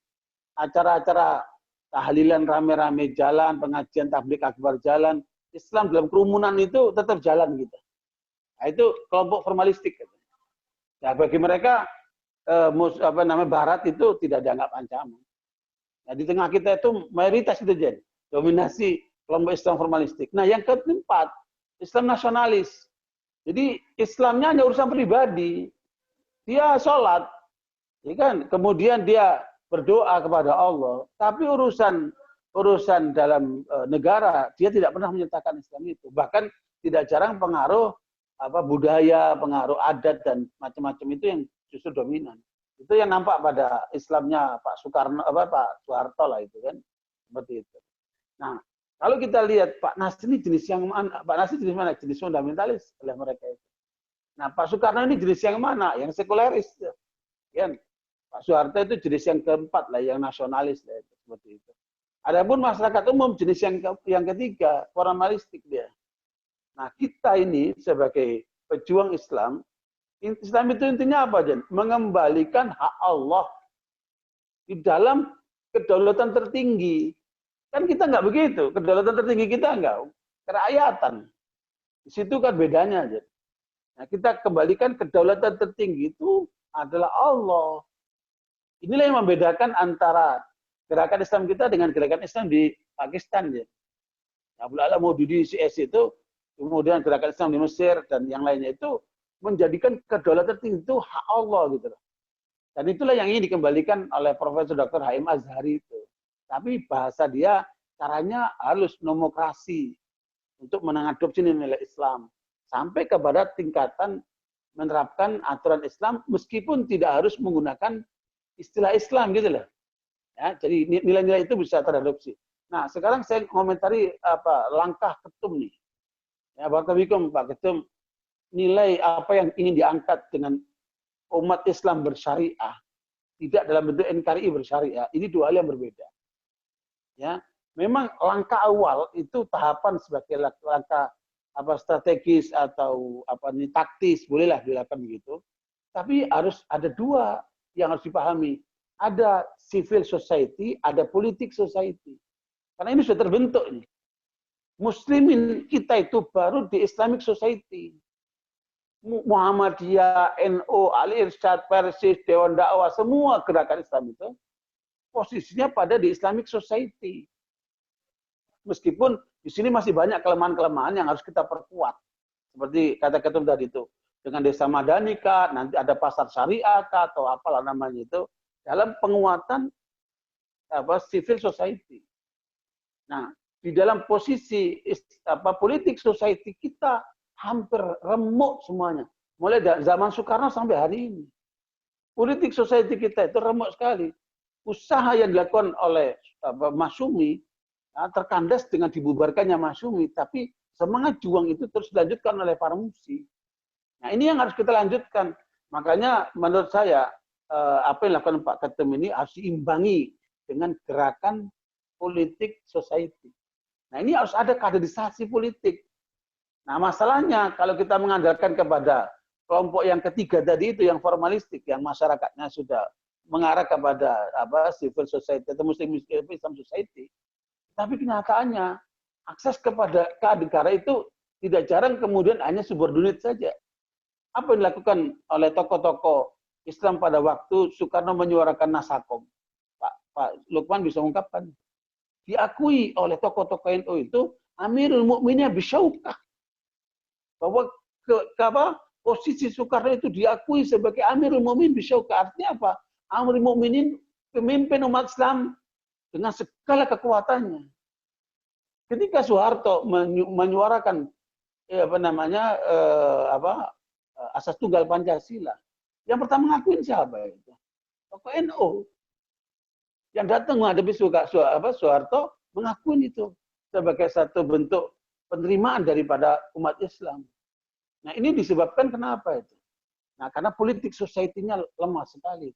acara-acara tahlilan rame-rame jalan, pengajian tabligh akbar jalan. Islam dalam kerumunan itu tetap jalan gitu. Nah, itu kelompok formalistik. Nah, bagi mereka Barat itu tidak dianggap ancaman. Nah, di tengah kita itu mayoritas itu Jen, dominasi kelompok Islam formalistik. Nah, yang keempat, Islam nasionalis. Jadi Islamnya hanya urusan pribadi. Dia sholat, ya kan? Kemudian dia berdoa kepada Allah. Tapi urusan dalam negara, dia tidak pernah menyertakan Islam itu. Bahkan tidak jarang pengaruh budaya, pengaruh adat dan macam-macam itu yang justru dominan. Itu yang nampak pada Islamnya Pak Soekarno, Pak Soeharto lah itu kan, seperti itu. Nah, kalau kita lihat Pak Nasir ini jenis yang mana? Pak Nasir jenis mana? Jenis fundamentalis oleh mereka itu. Nah, Pak Soekarno ini jenis yang mana? Yang sekuleris, kan? Pak Soeharto itu jenis yang keempat lah, yang nasionalis lah itu, seperti itu. Adapun masyarakat umum jenis yang ketiga, formalistik dia. Nah, kita ini sebagai pejuang Islam itu intinya apa, Jen? Mengembalikan hak Allah di dalam kedaulatan tertinggi. Kan kita nggak begitu. Kedaulatan tertinggi kita nggak. Kerakyatan. Di situ kan bedanya, Jen. Nah, kita kembalikan kedaulatan tertinggi itu adalah Allah. Inilah yang membedakan antara gerakan Islam kita dengan gerakan Islam di Pakistan, Jen. Abdul Alam Maududi CS itu, kemudian gerakan Islam di Mesir dan yang lainnya itu menjadikan kedaulatan tertinggi itu hak Allah gitu loh. Dan itulah yang ingin dikembalikan oleh Profesor Dr. Haim Azhari itu. Tapi bahasa dia caranya halus, nomokrasi untuk mengadopsi nilai Islam sampai kepada tingkatan menerapkan aturan Islam meskipun tidak harus menggunakan istilah Islam gitu loh. Ya, jadi nilai-nilai itu bisa teradopsi. Nah, sekarang saya komentari langkah Ketum nih. Ya, Barakallahu Pak Ketum, nilai apa yang ingin diangkat dengan umat Islam bersyariah, tidak dalam bentuk NKRI bersyariah, ini dua hal yang berbeda. Ya, memang langkah awal itu tahapan sebagai langkah strategis atau taktis, bolehlah dilakukan begitu. Tapi harus ada dua yang harus dipahami. Ada civil society, ada politik society. Karena ini sudah terbentuk nih. Muslimin kita itu baru di Islamic Society. Muhammadiyah, NU, Al-Irsyad, Persis, Dewan Dakwah, semua gerakan Islam itu posisinya pada di Islamic Society. Meskipun di sini masih banyak kelemahan-kelemahan yang harus kita perkuat. Seperti kata Ketum tadi itu. Dengan desa madani kah, nanti ada pasar syariah kah, atau apalah namanya itu. Dalam penguatan civil society. Nah, di dalam posisi politik society kita hampir remuk semuanya. Mulai dari zaman Soekarno sampai hari ini. Politik society kita itu remuk sekali. Usaha yang dilakukan oleh Masyumi terkandas dengan dibubarkannya Masyumi, tapi semangat juang itu terus dilanjutkan oleh Parmusi. Nah, ini yang harus kita lanjutkan. Makanya menurut saya apa yang dilakukan Pak Ketum ini harus diimbangi dengan gerakan politik society. Nah, ini harus ada kaderisasi politik. Nah, masalahnya kalau kita mengandalkan kepada kelompok yang ketiga tadi itu yang formalistik, yang masyarakatnya sudah mengarah kepada civil society atau Muslim Islam society, tapi kenyataannya akses kepada negara itu tidak jarang kemudian hanya subordinate saja. Apa yang dilakukan oleh tokoh-tokoh Islam pada waktu Soekarno menyuarakan Nasakom? Pak Lukman bisa mengungkapkan. Diakui oleh tokoh-tokoh NU itu Amirul Mukminin Bisyaukah. Bahwa posisi Soekarno itu diakui sebagai Amirul Mukminin Bisyaukah. Artinya apa? Amirul Mukminin pemimpin umat Islam dengan segala kekuatannya. Ketika Soeharto menyuarakan asas tunggal Pancasila, yang pertama ngakuin siapa itu? Tokoh NU. Yang datang menghadapi Soeharto mengakuin itu sebagai satu bentuk penerimaan daripada umat Islam. Nah, ini disebabkan kenapa itu? Nah, karena politik society-nya lemah sekali.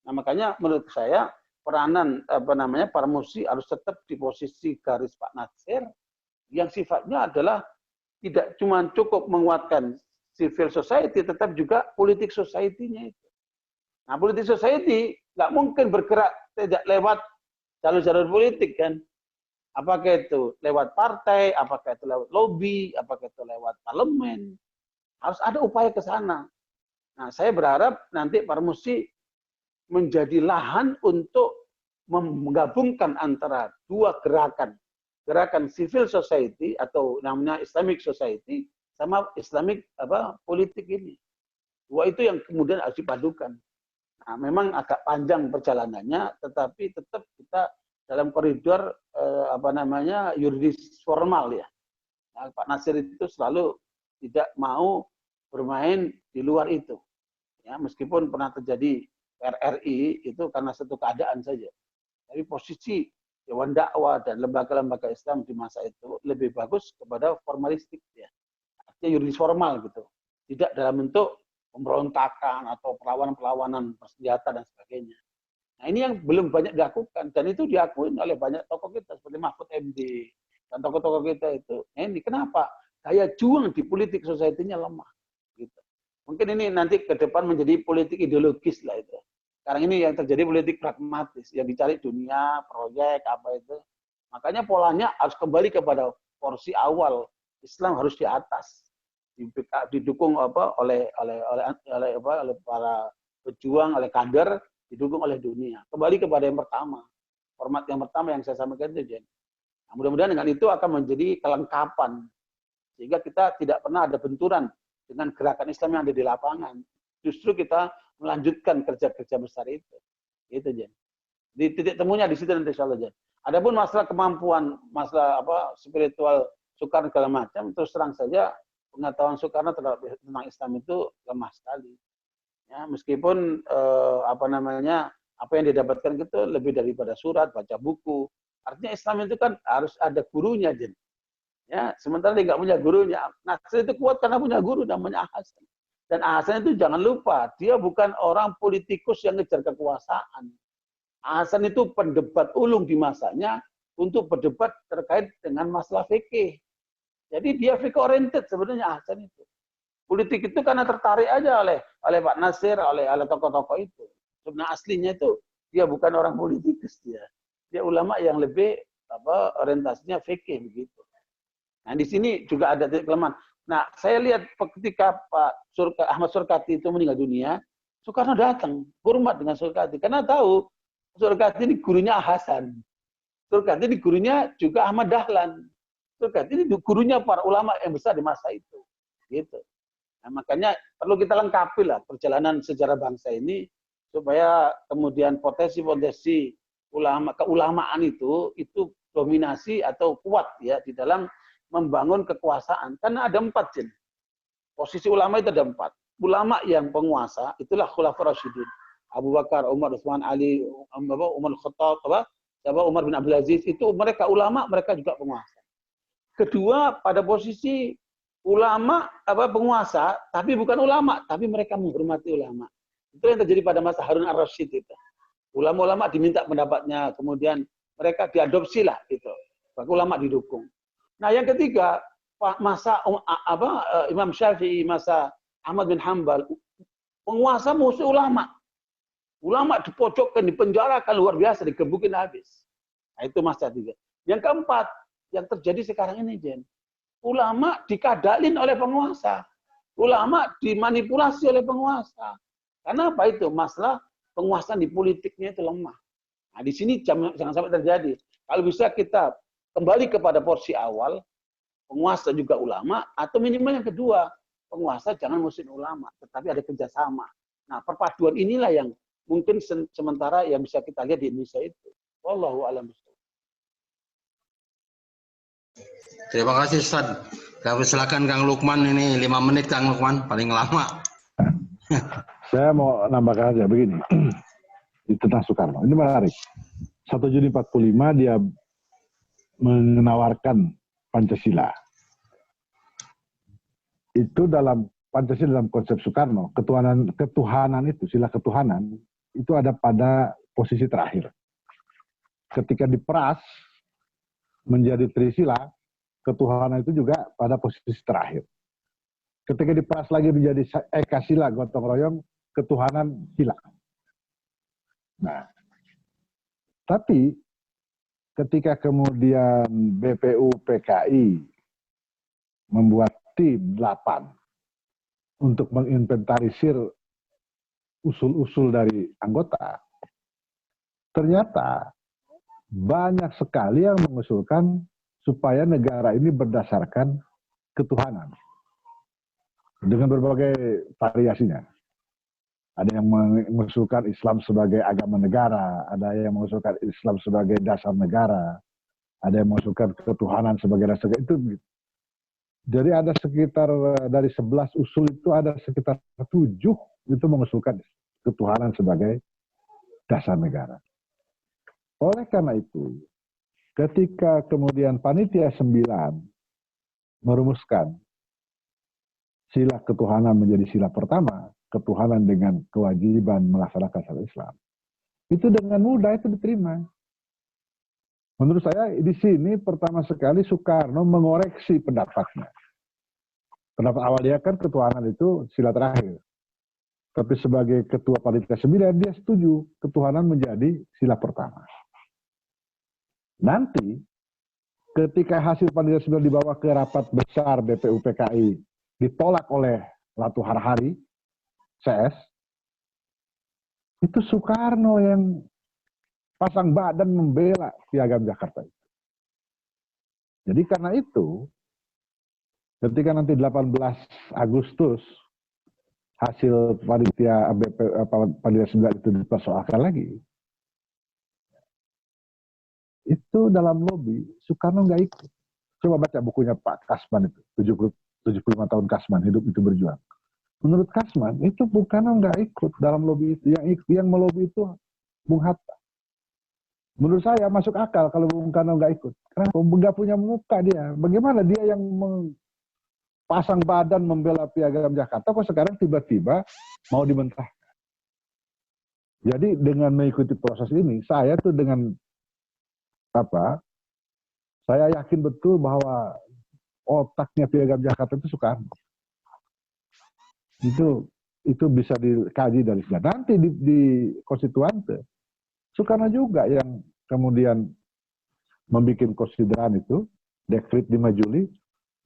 Nah, makanya menurut saya peranan Parmusi harus tetap di posisi garis Pak Natsir yang sifatnya adalah tidak cuma cukup menguatkan civil society, tetap juga politik society-nya itu. Nah, politik society nggak mungkin bergerak tidak lewat jalur-jalur politik kan. Apakah itu lewat partai, apakah itu lewat lobby, apakah itu lewat parlemen. Harus ada upaya ke sana. Nah, saya berharap nanti Parmusi menjadi lahan untuk menggabungkan antara dua gerakan. Gerakan civil society atau namanya Islamic society sama Islamic politik ini. Dua itu yang kemudian harus dipadukan. Nah, memang agak panjang perjalanannya, tetapi tetap kita dalam koridor yuridis formal ya. Nah, Pak Natsir itu selalu tidak mau bermain di luar itu. Ya, meskipun pernah terjadi RRI itu karena satu keadaan saja. Tapi posisi Dewan Dakwah dan lembaga-lembaga Islam di masa itu lebih bagus kepada formalistik ya. Artinya yuridis formal gitu. Tidak dalam bentuk pemberontakan atau perlawanan-perlawanan bersenjata dan sebagainya. Nah, ini yang belum banyak dilakukan dan itu diakui oleh banyak tokoh kita seperti Mahfud MD dan tokoh-tokoh kita itu. Nah, ini kenapa? Daya juang di politik society-nya lemah. Gitu. Mungkin ini nanti ke depan menjadi politik ideologis lah itu. Sekarang ini yang terjadi politik pragmatis, yang dicari dunia, proyek apa itu. Makanya polanya harus kembali kepada porsi awal. Islam harus di atas. Didukung oleh para pejuang, oleh kader, didukung oleh dunia. Kembali kepada yang pertama. Format yang pertama yang saya sampaikan itu, Jen. Nah, mudah-mudahan dengan itu akan menjadi kelengkapan. Sehingga kita tidak pernah ada benturan dengan gerakan Islam yang ada di lapangan. Justru kita melanjutkan kerja-kerja besar itu. Itu, Jen. Di titik temunya di situ nanti insyaallah, Jen. Adapun masalah kemampuan, masalah spiritual Soekarno segala macam, terus terang saja pengetahuan Soekarno tentang Islam itu lemah sekali. Ya, meskipun apa yang didapatkan itu lebih daripada surat, baca buku. Artinya Islam itu kan harus ada gurunya, Jen. Ya, sementara dia nggak punya gurunya. Natsir itu kuat karena punya guru namanya Hasan. Dan Hasan itu jangan lupa, dia bukan orang politikus yang ngejar kekuasaan. Hasan itu pendebat ulung di masanya untuk berdebat terkait dengan masalah fikih. Jadi dia fikih oriented sebenarnya Hasan itu. Politik itu karena tertarik aja oleh Pak Natsir, oleh tokoh-tokoh itu. Sebenarnya aslinya itu dia bukan orang politikus dia. Dia ulama yang lebih orientasinya fikih begitu. Nah, di sini juga ada titik kelemahan. Nah, saya lihat ketika Ahmad Surkati itu meninggal dunia, Soekarno datang, hormat dengan Surkati. Karena tahu Surkati ini gurunya Hasan. Surkati ini gurunya juga Ahmad Dahlan. Surkati ini gurunya para ulama yang besar di masa itu. Gitu. Nah, makanya perlu kita lengkapi lah perjalanan sejarah bangsa ini supaya kemudian potensi keulamaan itu dominasi atau kuat ya di dalam membangun kekuasaan. Karena ada 4, Jen. Posisi ulama itu ada 4. Ulama yang penguasa, itulah Khulafaur Rasyidin. Abu Bakar, Umar, Utsman, Ali, Umar Khattab, Umar bin Abdul Aziz, itu mereka ulama, mereka juga penguasa. Kedua, pada posisi ulama penguasa, tapi bukan ulama, tapi mereka menghormati ulama. Itu yang terjadi pada masa Harun ar-Rasyid itu. Ulama-ulama diminta pendapatnya, kemudian mereka diadopsi lah gitu. Bagi ulama didukung. Nah, yang ketiga, masa Imam Syafi'i, masa Ahmad bin Hanbal, penguasa musuh ulama. Ulama dipojokkan, dipenjarakan luar biasa, digebukin habis. Nah, itu masa 3. Yang keempat, yang terjadi sekarang ini, Jen. Ulama dikadalin oleh penguasa. Ulama dimanipulasi oleh penguasa. Karena apa itu? Masalah penguasaan di politiknya itu lemah. Nah, di sini jangan sampai terjadi. Kalau bisa kita kembali kepada porsi awal, penguasa juga ulama, atau minimal yang kedua, penguasa jangan musuhin ulama, tetapi ada kerjasama. Nah, perpaduan inilah yang mungkin sementara yang bisa kita lihat di Indonesia itu. Wallahu a'lam bishawab. Terima kasih Ustaz. Kami silakan Kang Lukman, ini 5 menit Kang Lukman, paling lama. Saya mau nambahkan aja begini. Tentang Soekarno. Ini menarik. 1 Juni 45 dia menawarkan Pancasila. Itu dalam Pancasila, dalam konsep Soekarno, ketuhanan itu, sila ketuhanan, itu ada pada posisi terakhir. Ketika diperas menjadi Trisila, ketuhanan itu juga pada posisi terakhir. Ketika diperas lagi menjadi Ekasila, gotong royong, ketuhanan hilang. Nah, tapi ketika kemudian BPU PKI membuat tim 8 untuk menginventarisir usul-usul dari anggota, ternyata banyak sekali yang mengusulkan supaya negara ini berdasarkan ketuhanan dengan berbagai variasinya. Ada yang mengusulkan Islam sebagai agama negara, ada yang mengusulkan Islam sebagai dasar negara, ada yang mengusulkan ketuhanan sebagai dasar negara. Itu jadi ada sekitar dari 11 usul itu ada sekitar 7 itu mengusulkan ketuhanan sebagai dasar negara. Oleh karena itu, ketika kemudian Panitia 9 merumuskan sila ketuhanan menjadi sila pertama, ketuhanan dengan kewajiban melaksanakan syariat Islam, itu dengan mudah itu diterima. Menurut saya di sini pertama sekali Soekarno mengoreksi pendapatnya. Pendapat awal dia kan ketuhanan itu sila terakhir. Tapi sebagai ketua Panitia 9 dia setuju ketuhanan menjadi sila pertama. Nanti ketika hasil Panitia 9 dibawa ke rapat besar BPU PKI ditolak oleh Latu Harhari, CS, itu Soekarno yang pasang badan membela Piagam Jakarta. Jadi karena itu, ketika nanti 18 Agustus hasil Panitia 9 itu dipersoalkan lagi, itu dalam lobi Soekarno nggak ikut. Coba baca bukunya Pak Kasman itu, 75 tahun Kasman, hidup itu berjuang. Menurut Kasman, itu Soekarno nggak ikut dalam lobi itu. Yang melobi itu Bung Hatta. Menurut saya masuk akal kalau Bung Karno nggak ikut. Kenapa? Nggak punya muka dia. Bagaimana dia yang pasang badan membela Piagam Jakarta, kok sekarang tiba-tiba mau dimentahkan. Jadi dengan mengikuti proses ini, saya tuh dengan saya yakin betul bahwa otaknya Piagam Jakarta itu Soekarno. Itu bisa dikaji dari sini. Nanti di konstituante, Soekarno juga yang kemudian membuat konsideran itu, dekret 5 Juli,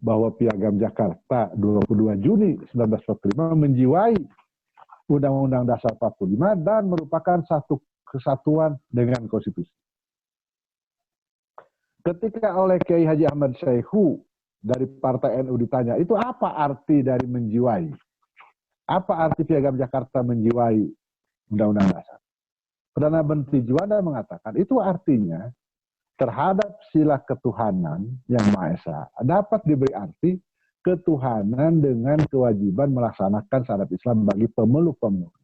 bahwa Piagam Jakarta 22 Juni 1945 menjiwai Undang-Undang Dasar 45 dan merupakan satu kesatuan dengan konstitusi. Ketika oleh Kiai Haji Ahmad Syaihu dari Partai NU ditanya, itu apa arti dari menjiwai? Apa arti Piagam Jakarta menjiwai Undang-Undang Dasar? Perdana Menteri Juanda mengatakan, itu artinya terhadap sila ketuhanan yang Maha Esa dapat diberi arti ketuhanan dengan kewajiban melaksanakan syariat Islam bagi pemeluk-pemeluk.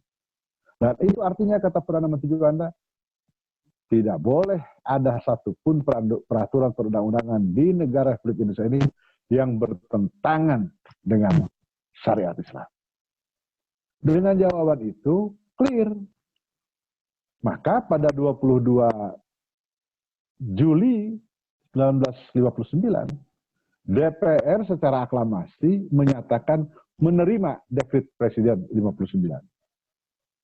Dan itu artinya, kata Perdana Menteri Juanda, tidak boleh ada satupun peraturan perundang-undangan di negara Republik Indonesia ini yang bertentangan dengan syariat Islam. Dengan jawaban itu clear. Maka pada 22 Juli 1959, DPR secara aklamasi menyatakan menerima dekret Presiden 59.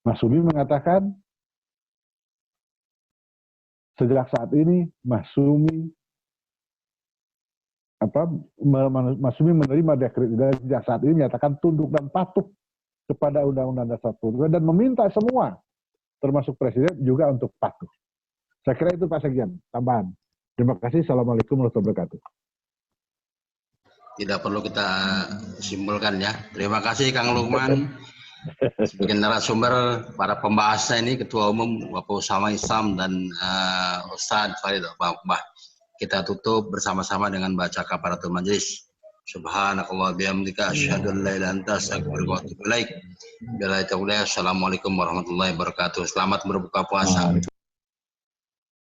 Masyumi mengatakan, sejak saat ini Masyumi menerima dekret dan sejak saat ini menyatakan tunduk dan patuh kepada Undang-Undang Dasar 45 dan meminta semua, termasuk Presiden juga untuk patuh. Saya kira itu Pak Sekjen, tambahan. Terima kasih. Assalamualaikum warahmatullahi wabarakatuh. Tidak perlu kita simpulkan ya. Terima kasih Kang Lukman. Sebagai narasumber, para pembahasnya ini Ketua Umum Bapak Usama Islam dan Ustadz Farid Al-Bahbah. Kita tutup bersama-sama dengan baca kafaratul majelis. Subhanakallah bihamdika asyhadu an la ilaha illa anta astaghfiruka wa atubu ilaik. Assalamualaikum warahmatullahi wabarakatuh. Selamat berbuka puasa.